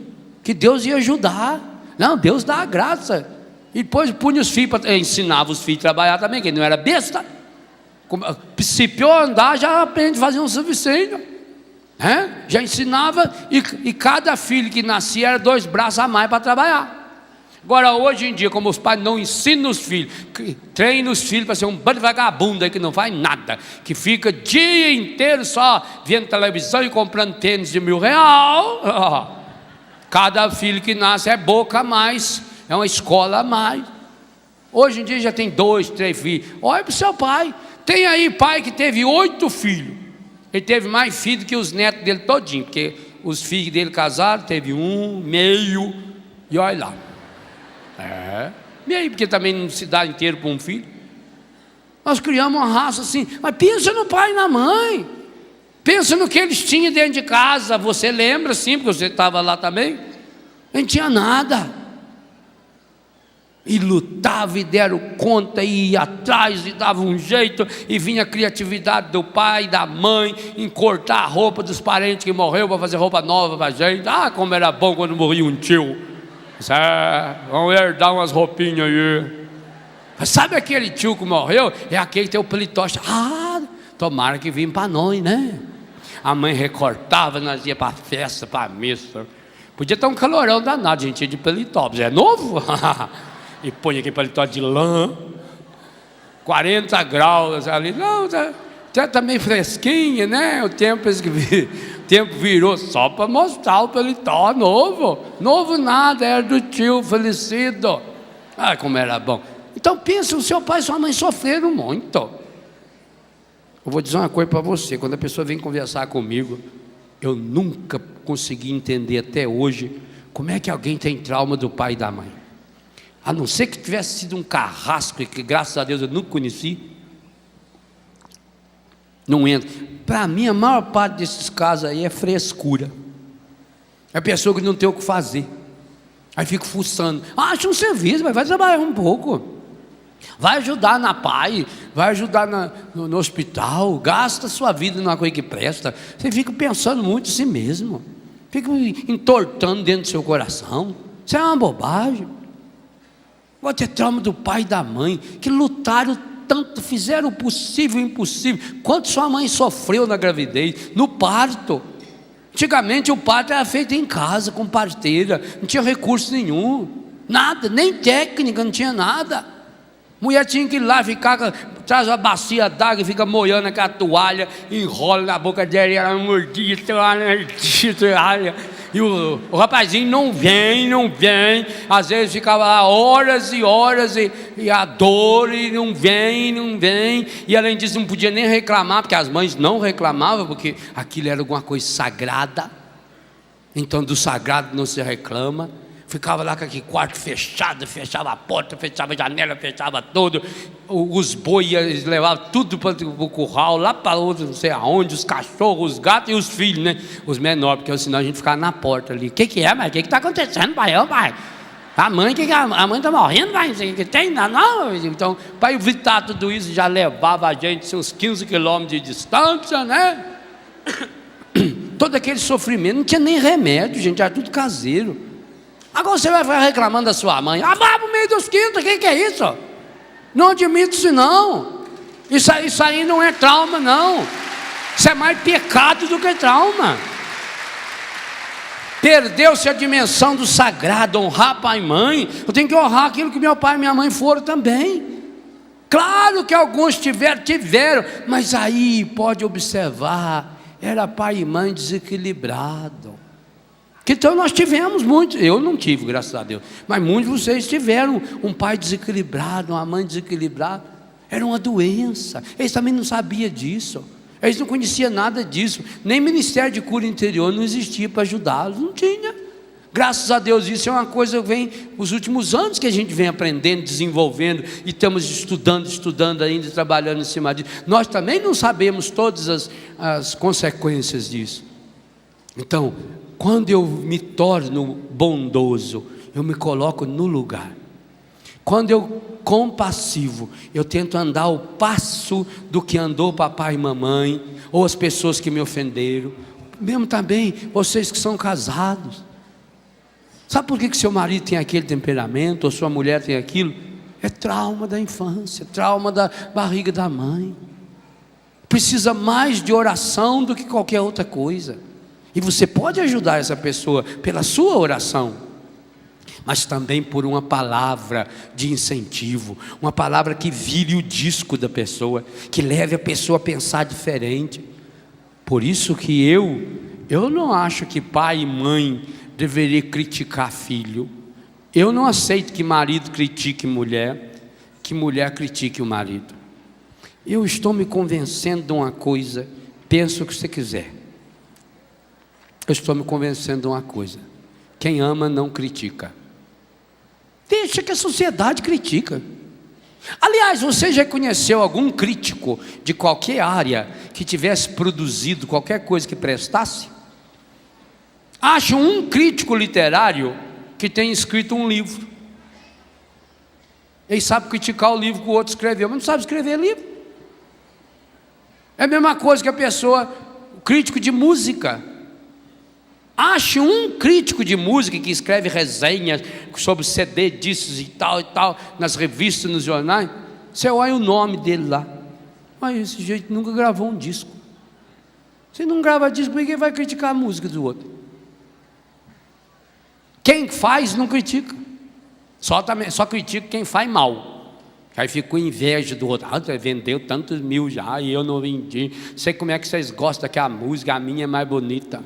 que Deus ia ajudar. Não, Deus dá a graça. E depois punha os filhos, ensinava os filhos a trabalhar também, que ele não era besta. Se pior andar, já aprende a fazer um serviço. Já ensinava, e cada filho que nascia era 2 braços a mais para trabalhar. Agora hoje em dia, como os pais não ensinam os filhos, treinam os filhos para ser um bando de vagabundo aí que não faz nada, que fica dia inteiro só vendo televisão e comprando tênis de R$1.000. Cada filho que nasce é boca a mais, é uma escola a mais. Hoje em dia já tem 2, 3 filhos. Olha para o seu pai. Tem aí pai que teve 8 filhos. Ele teve mais filhos que os netos dele todinho, porque os filhos dele casaram, teve 1, meio, e olha lá. Meio, porque também não se dá inteiro para um filho. Nós criamos uma raça assim, mas pensa no pai e na mãe, pensa no que eles tinham dentro de casa. Você lembra sim, porque você estava lá também. Não tinha nada. E lutava, e deram conta, e ia atrás, e dava um jeito, e vinha a criatividade do pai e da mãe, em cortar a roupa dos parentes que morreu, para fazer roupa nova para a gente. Como era bom quando morria um tio. Vamos herdar umas roupinhas aí. Mas sabe aquele tio que morreu? É aquele que tem o pelitoche. Tomara que vinha para nós, né? A mãe recortava, nós ia para a festa, para a missa. Podia estar um calorão danado, gente, de pelitópis. É novo? E põe aquele paletó de lã, 40 graus ali. Não, tá meio fresquinho, né? O tempo virou só para mostrar o paletó novo. Novo nada, era do tio falecido. Como era bom. Então pensa, o seu pai e sua mãe sofreram muito. Eu vou dizer uma coisa para você: quando a pessoa vem conversar comigo, eu nunca consegui entender até hoje como é que alguém tem trauma do pai e da mãe. A não ser que tivesse sido um carrasco, que graças a Deus eu nunca conheci. Não entra. Para mim, a maior parte desses casos aí é frescura. É a pessoa que não tem o que fazer. Aí fica fuçando. Acha um serviço, mas vai trabalhar um pouco. Vai ajudar na PAI, vai ajudar no hospital, gasta sua vida numa coisa que presta. Você fica pensando muito em si mesmo, fica entortando dentro do seu coração. Isso é uma bobagem. Pode ter trauma do pai e da mãe, que lutaram tanto, fizeram o possível e o impossível. Quanto sua mãe sofreu na gravidez, no parto. Antigamente o parto era feito em casa, com parteira, não tinha recurso nenhum, nada, nem técnica, não tinha nada. Mulher tinha que ir lá, traz uma bacia d'água e fica molhando aquela toalha, enrola na boca dela e ela mordia toalha. E o rapazinho não vem, às vezes ficava lá horas e horas, e a dor, e não vem, e além disso não podia nem reclamar, porque as mães não reclamavam, porque aquilo era alguma coisa sagrada, então do sagrado não se reclama. Ficava lá com aquele quarto fechado, fechava a porta, fechava a janela, fechava tudo. Os bois eles levavam tudo para o curral, lá para outro, não sei aonde, os cachorros, os gatos e os filhos, né? Os menores, porque senão a gente ficava na porta ali. O que é, pai? O que está acontecendo, pai? Pai? A mãe está morrendo, pai? O que tem? Não. Então, para evitar tudo isso, já levava a gente uns 15 quilômetros de distância, né? Todo aquele sofrimento, não tinha nem remédio, gente, era tudo caseiro. Agora você vai ficar reclamando da sua mãe. Vai para o meio dos quintos, o que é isso? Não admito isso não. Isso aí não é trauma não. Isso é mais pecado do que trauma. Perdeu-se a dimensão do sagrado, honrar pai e mãe. Eu tenho que honrar aquilo que meu pai e minha mãe foram também. Claro que alguns tiveram, mas aí pode observar, era pai e mãe desequilibrado. Então nós tivemos muitos, eu não tive, graças a Deus, mas muitos de vocês tiveram um pai desequilibrado, uma mãe desequilibrada. Era uma doença, eles também não sabiam disso, eles não conheciam nada disso, nem Ministério de Cura Interior não existia para ajudá-los, não tinha. Graças a Deus, isso é uma coisa que vem os últimos anos que a gente vem aprendendo, desenvolvendo, e estamos estudando ainda, trabalhando em cima disso. Nós também não sabemos todas as consequências disso. Então, quando eu me torno bondoso, eu me coloco no lugar. Quando eu compassivo, eu tento andar ao passo do que andou papai e mamãe, ou as pessoas que me ofenderam, mesmo também vocês que são casados. Sabe por que seu marido tem aquele temperamento, ou sua mulher tem aquilo? É trauma da infância, trauma da barriga da mãe. Precisa mais de oração do que qualquer outra coisa. E você pode ajudar essa pessoa pela sua oração, mas também por uma palavra de incentivo, uma palavra que vire o disco da pessoa, que leve a pessoa a pensar diferente. Por isso que eu não acho que pai e mãe deveriam criticar filho. Eu não aceito que marido critique mulher, que mulher critique o marido. Eu estou me convencendo de uma coisa, pensa o que você quiser. Eu estou me convencendo de uma coisa: quem ama não critica. Deixa que a sociedade critica. Aliás, você já conheceu algum crítico de qualquer área que tivesse produzido qualquer coisa que prestasse? Acho um crítico literário que tem escrito um livro. Ele sabe criticar o livro que o outro escreveu, mas não sabe escrever livro. É a mesma coisa que o crítico de música. Ache um crítico de música que escreve resenhas sobre CD, discos e tal, nas revistas, nos jornais. Você olha o nome dele lá. Mas esse jeito nunca gravou um disco. Se não grava disco, por que vai criticar a música do outro? Quem faz não critica. Só critica quem faz mal. Aí fica com inveja do outro. Vendeu tantos mil já e eu não vendi. Sei como é que vocês gostam que a música, a minha é mais bonita.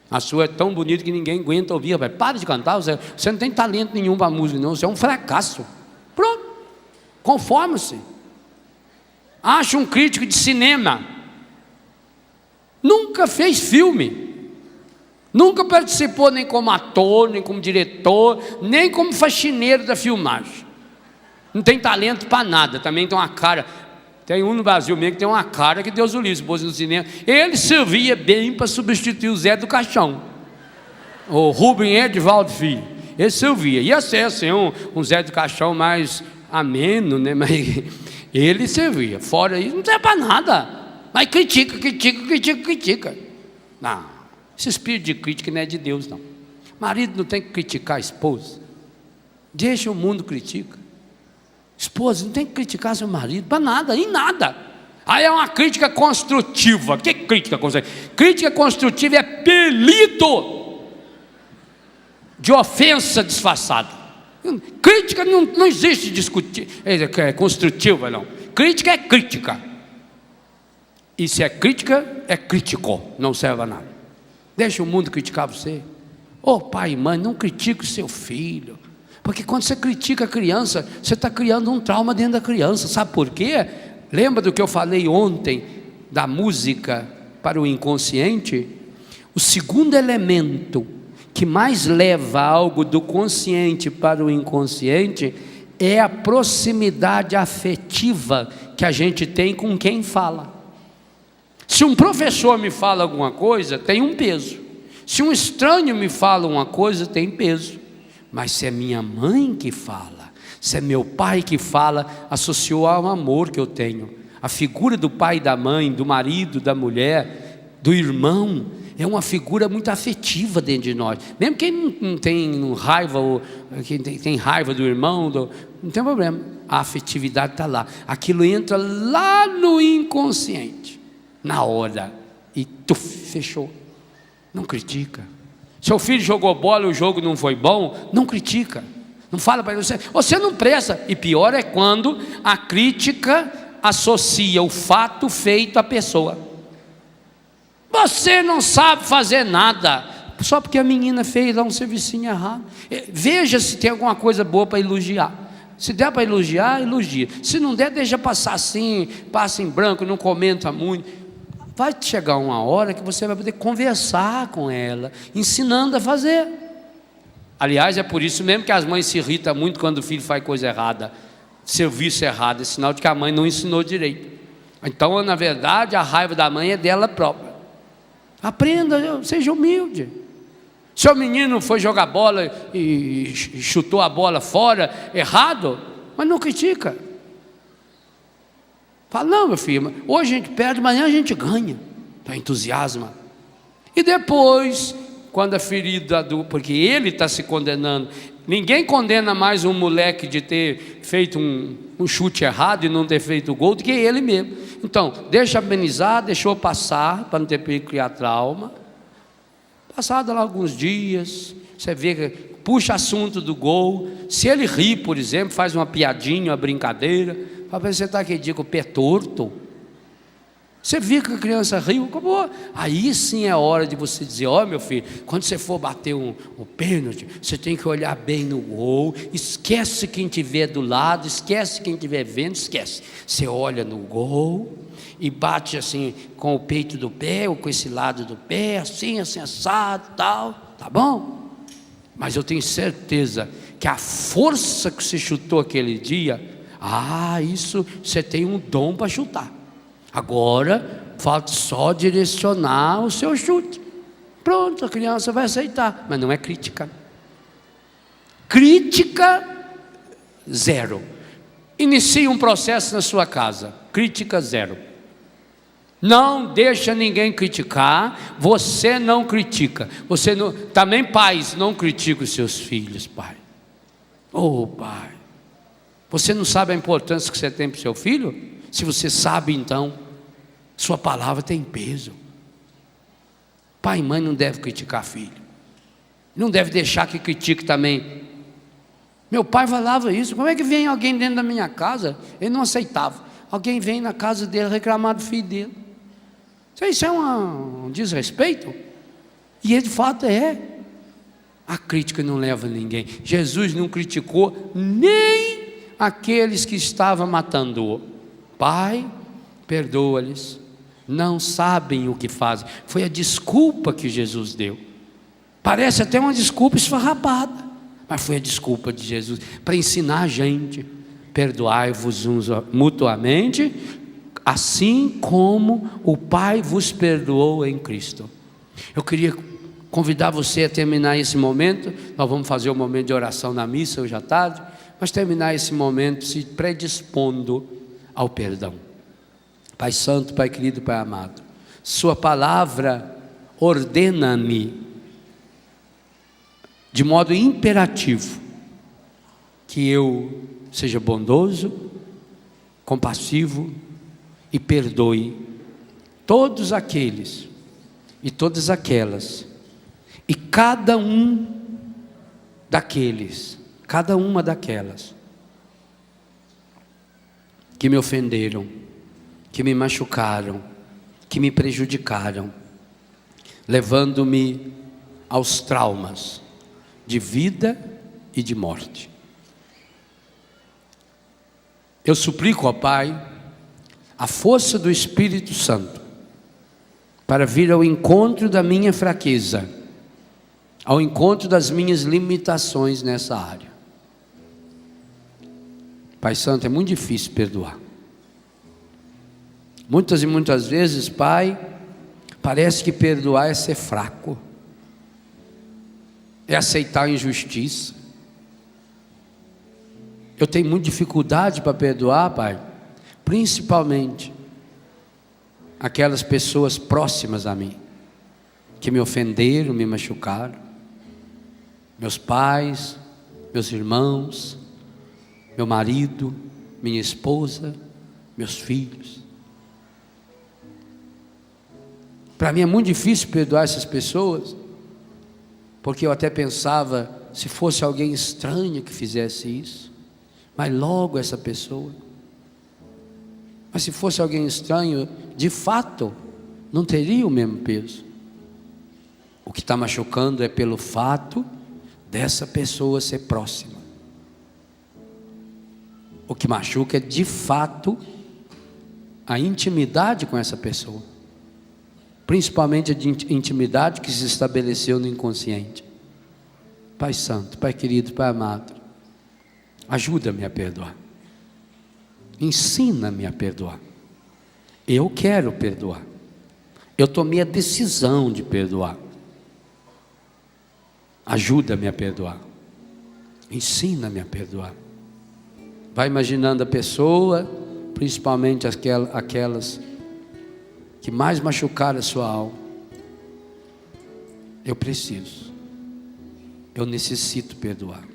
A sua é tão bonita que ninguém aguenta ouvir. Rapaz. Para de cantar, você não tem talento nenhum para a música, não. Você é um fracasso. Pronto, conforme-se. Acha um crítico de cinema, nunca fez filme, nunca participou nem como ator, nem como diretor, nem como faxineiro da filmagem. Não tem talento para nada, também tem uma cara. Tem um no Brasil mesmo que tem uma cara que Deus o livre, se fosse no cinema. Ele servia bem para substituir o Zé do Caixão, o Rubem Edivaldo Filho. Ele servia, ia ser assim, um Zé do Caixão mais ameno, né? Mas ele servia. Fora isso, não serve para nada. Mas critica. Não, esse espírito de crítica não é de Deus, não. Marido não tem que criticar a esposa. Deixa o mundo criticar. Esposa não tem que criticar seu marido para nada, em nada. Aí é uma crítica construtiva. O que é crítica construtiva? Crítica construtiva é apelido de ofensa disfarçada. Crítica não existe discutir, construtiva, não. Crítica é crítica. E se é crítica, é crítico, não serve a nada. Deixa o mundo criticar você. Ô pai e mãe, não critique o seu filho. Porque quando você critica a criança, você está criando um trauma dentro da criança. Sabe por quê? Lembra do que eu falei ontem, da música para o inconsciente? O segundo elemento que mais leva algo do consciente para o inconsciente é a proximidade afetiva que a gente tem com quem fala. Se um professor me fala alguma coisa, tem um peso. Se um estranho me fala uma coisa, tem peso. Mas se é minha mãe que fala, se é meu pai que fala, associou ao amor que eu tenho. A figura do pai e da mãe, do marido, da mulher, do irmão, é uma figura muito afetiva dentro de nós. Mesmo quem não tem raiva, ou quem tem raiva do irmão, não tem problema. A afetividade está lá. Aquilo entra lá no inconsciente, na hora, e fechou. Não critica. Seu filho jogou bola e o jogo não foi bom, não critica. Não fala para ele, você não presta. E pior é quando a crítica associa o fato feito à pessoa. Você não sabe fazer nada, só porque a menina fez lá um servicinho errado. Veja se tem alguma coisa boa para elogiar. Se der para elogiar, elogia. Se não der, deixa passar assim, passa em branco, não comenta muito. Vai chegar uma hora que você vai poder conversar com ela, ensinando a fazer. Aliás, é por isso mesmo que as mães se irritam muito quando o filho faz coisa errada, serviço errado, é sinal de que a mãe não ensinou direito. Então, na verdade, a raiva da mãe é dela própria. Aprenda, seja humilde. Se o menino foi jogar bola e chutou a bola fora, errado, mas não critica. Fala, não, meu filho, hoje a gente perde, amanhã a gente ganha. Então entusiasma. E depois, quando a ferida porque ele está se condenando. Ninguém condena mais um moleque de ter feito um chute errado e não ter feito o gol do que ele mesmo. Então, deixa amenizar, deixou passar, para não ter perigo de criar trauma. Passado lá alguns dias, você vê que puxa assunto do gol. Se ele ri, por exemplo, faz uma piadinha, uma brincadeira, fala, você está aquele dia com o pé torto. Você viu que a criança riu, acabou. Aí sim é hora de você dizer, ó meu filho, quando você for bater um pênalti, você tem que olhar bem no gol, esquece quem estiver do lado, esquece quem estiver vendo, esquece. Você olha no gol e bate assim com o peito do pé, ou com esse lado do pé, assim assado, tal, tá bom? Mas eu tenho certeza que a força que você chutou aquele dia, isso você tem um dom para chutar. Agora, falta só direcionar o seu chute. Pronto, a criança vai aceitar. Mas não é crítica. Crítica, zero. Inicie um processo na sua casa. Crítica, zero. Não deixa ninguém criticar. Você não critica. Você não, também pais, não critica os seus filhos, pai. Pai. Você não sabe a importância que você tem para o seu filho? Se você sabe, então sua palavra tem peso. Pai e mãe não devem criticar filho. Não deve deixar que critique também. Meu pai falava isso. Como é que vem alguém dentro da minha casa? Ele não aceitava. Alguém vem na casa dele reclamar do filho dele. Isso é um desrespeito. E ele de fato é. A crítica não leva ninguém. Jesus não criticou nem aqueles que estavam matando-o. Pai, perdoa-lhes, não sabem o que fazem. Foi a desculpa que Jesus deu. Parece até uma desculpa esfarrapada, mas foi a desculpa de Jesus para ensinar a gente: perdoai-vos uns mutuamente, assim como o Pai vos perdoou em Cristo. Eu queria convidar você a terminar esse momento. Nós vamos fazer o momento de oração na missa hoje à tarde. Vamos terminar esse momento se predispondo ao perdão. Pai Santo, Pai querido, Pai amado, Sua palavra ordena-me de modo imperativo que eu seja bondoso, compassivo e perdoe todos aqueles e todas aquelas e cada um daqueles, cada uma daquelas que me ofenderam, que me machucaram, que me prejudicaram, levando-me aos traumas de vida e de morte. Eu suplico ao Pai a força do Espírito Santo para vir ao encontro da minha fraqueza, ao encontro das minhas limitações nessa área. Pai Santo, é muito difícil perdoar. Muitas e muitas vezes, Pai, parece que perdoar é ser fraco, é aceitar a injustiça. Eu tenho muita dificuldade para perdoar, Pai, principalmente aquelas pessoas próximas a mim, que me ofenderam, me machucaram, meus pais, meus irmãos, meu marido, minha esposa, meus filhos. Para mim é muito difícil perdoar essas pessoas, porque eu até pensava, se fosse alguém estranho que fizesse isso, mas logo essa pessoa. Mas se fosse alguém estranho, de fato, não teria o mesmo peso. O que está machucando é pelo fato dessa pessoa ser próxima. O que machuca é de fato a intimidade com essa pessoa, principalmente a intimidade que se estabeleceu no inconsciente. Pai Santo, Pai querido, Pai amado, ajuda-me a perdoar, ensina-me a perdoar. Eu quero perdoar, eu tomei a decisão de perdoar. Ajuda-me a perdoar, ensina-me a perdoar. Vai imaginando a pessoa, principalmente aquelas que mais machucaram a sua alma. Eu preciso, eu necessito perdoar.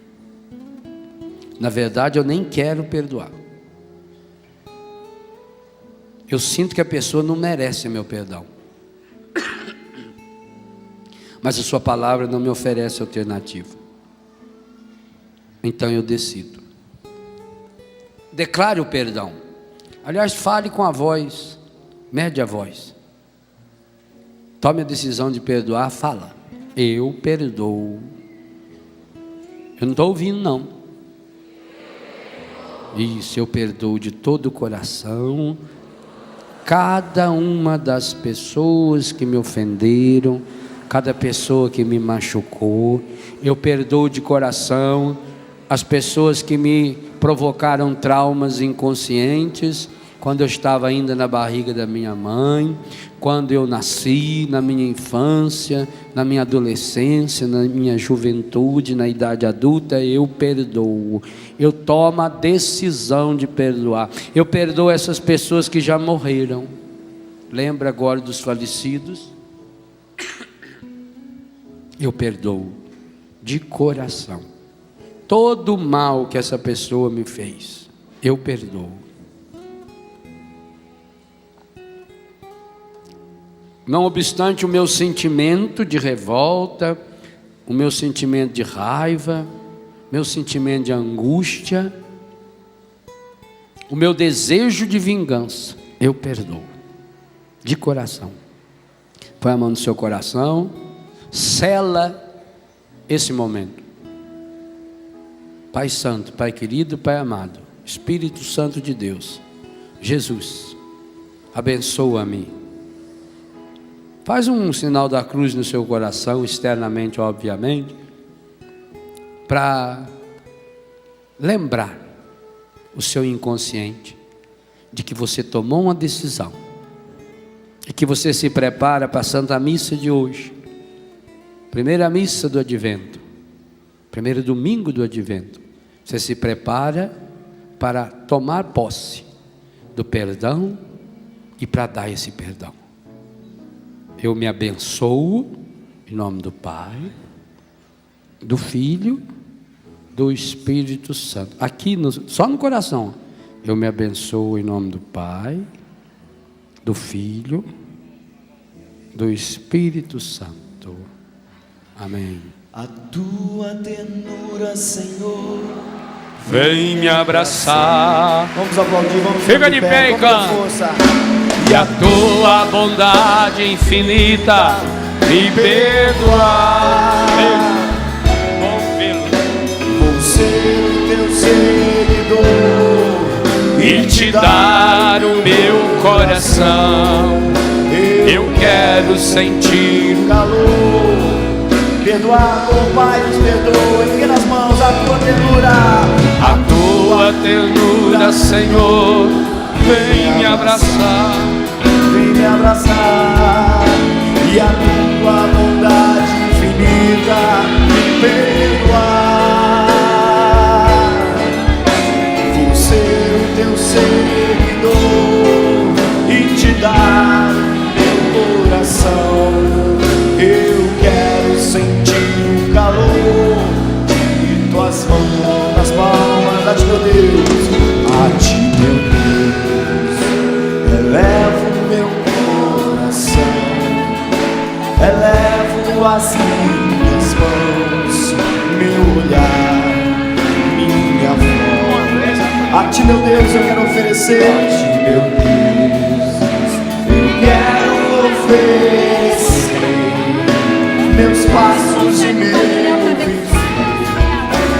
Na verdade, eu nem quero perdoar. Eu sinto que a pessoa não merece meu perdão, mas a sua palavra não me oferece alternativa. Então eu decido. Declare o perdão. Aliás, fale com a voz, mede a voz. Tome a decisão de perdoar, fala. Eu perdoo. Eu não estou ouvindo, não. Isso, eu perdoo de todo o coração cada uma das pessoas que me ofenderam, cada pessoa que me machucou. Eu perdoo de coração as pessoas que me provocaram traumas inconscientes, quando eu estava ainda na barriga da minha mãe, quando eu nasci, na minha infância, na minha adolescência, na minha juventude, na idade adulta. Eu perdoo, eu tomo a decisão de perdoar. Eu perdoo essas pessoas que já morreram. Lembra agora dos falecidos? Eu perdoo de coração todo o mal que essa pessoa me fez. Eu perdoo. Não obstante o meu sentimento de revolta, o meu sentimento de raiva, meu sentimento de angústia, o meu desejo de vingança, eu perdoo, de coração. Põe a mão no seu coração, sela esse momento. Pai Santo, Pai querido, Pai amado, Espírito Santo de Deus, Jesus, abençoa-me. Faz um sinal da cruz no seu coração, externamente, obviamente, para lembrar o seu inconsciente de que você tomou uma decisão e que você se prepara para a Santa Missa de hoje, primeira missa do Advento, primeiro domingo do Advento, Você se prepara para tomar posse do perdão e para dar esse perdão. Eu me abençoo em nome do Pai, do Filho, do Espírito Santo. Aqui, só no coração. Eu me abençoo em nome do Pai, do Filho, do Espírito Santo. Amém. A tua ternura, Senhor, vem me abraçar. Vamos aplaudir, vamos fica de pé e canta. E a tua bondade infinita me perdoar. Vou ser teu seguidor e te dar o meu coração. Eu quero sentir o calor. Perdoar, oh Pai, nos perdoa. Fica nas mãos a tua ternura. A tua ternura, Senhor, vem me abraçar. Vem me abraçar. E a tua bondade infinita me perdoar. Vou ser o teu seguidor e te dar meu coração. Eu quero sentir o calor de tuas mãos nas palmas. A ti, meu Deus, a ti, meu Deus, elevo meu coração, elevo as minhas mãos, meu olhar, minha voz. A ti, meu Deus, eu quero oferecer. A ti, meu Deus, eu quero oferecer meus passos e meu viver,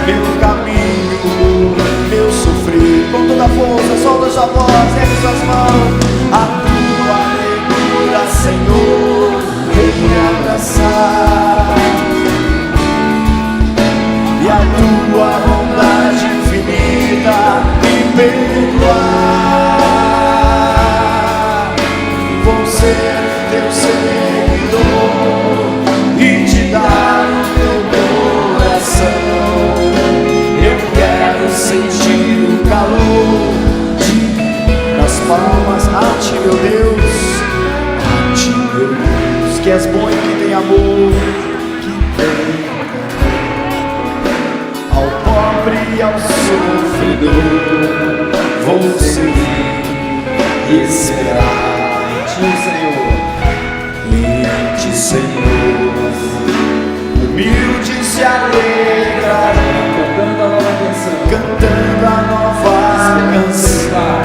meu caminho, meu sofrer. Com toda a força, solta sua voz, ergue suas mãos. A tua ternura, Senhor, vem me abraçar. E a tua bondade infinita me perdoar. Vou ser teu seguidor e te dar o meu coração. Eu quero sentir o calor nas palmas. A ti, meu Deus, a ti, meu Deus, que és bom e que tem amor, que tem ao pobre e ao sofredor. Vou servir e esperar em ti, Senhor. Em ti, Senhor, humilde se alegrarão, cantando a nova canção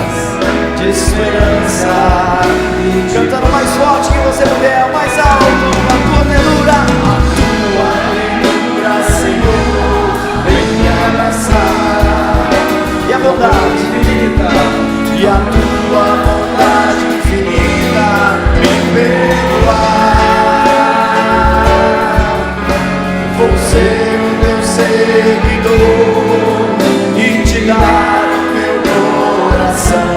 de esperança, cantando mais forte que você puder, mais alto, a tua ternura, Senhor, vem me abraçar. E a bondade infinita, e a tua bondade infinita me perdoar. Vou ser o teu seguidor e te dar o meu coração.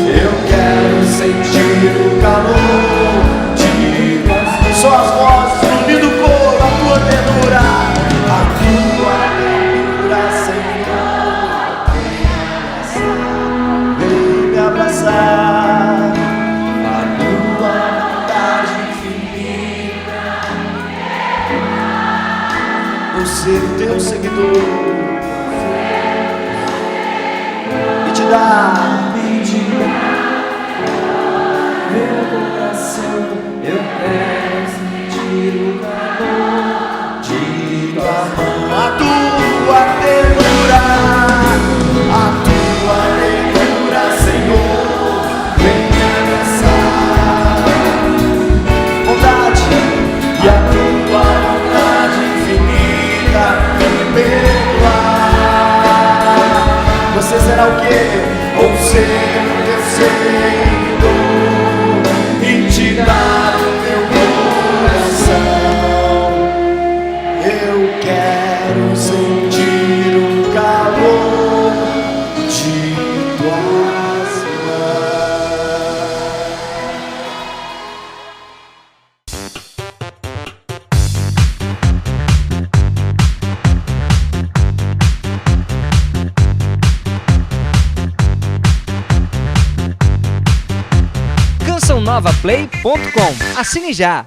Eu quero sentir o calor de só as vozes do lindo coro, a tua ternura, Senhor, vem me abraçar. A tua bondade infinita, vou ser teu seguidor e te dar meu coração. Eu quero sentir o calor de tua mão. A tua ternura, Senhor, vem me abraçar. Bondade e a tua bondade infinita me perdoar. Você será o quê? Ou ser o teu seguidor e te dar o meu coração. Eu quero sentir o calor de tuas mãos. renovaplay.com. Assine já!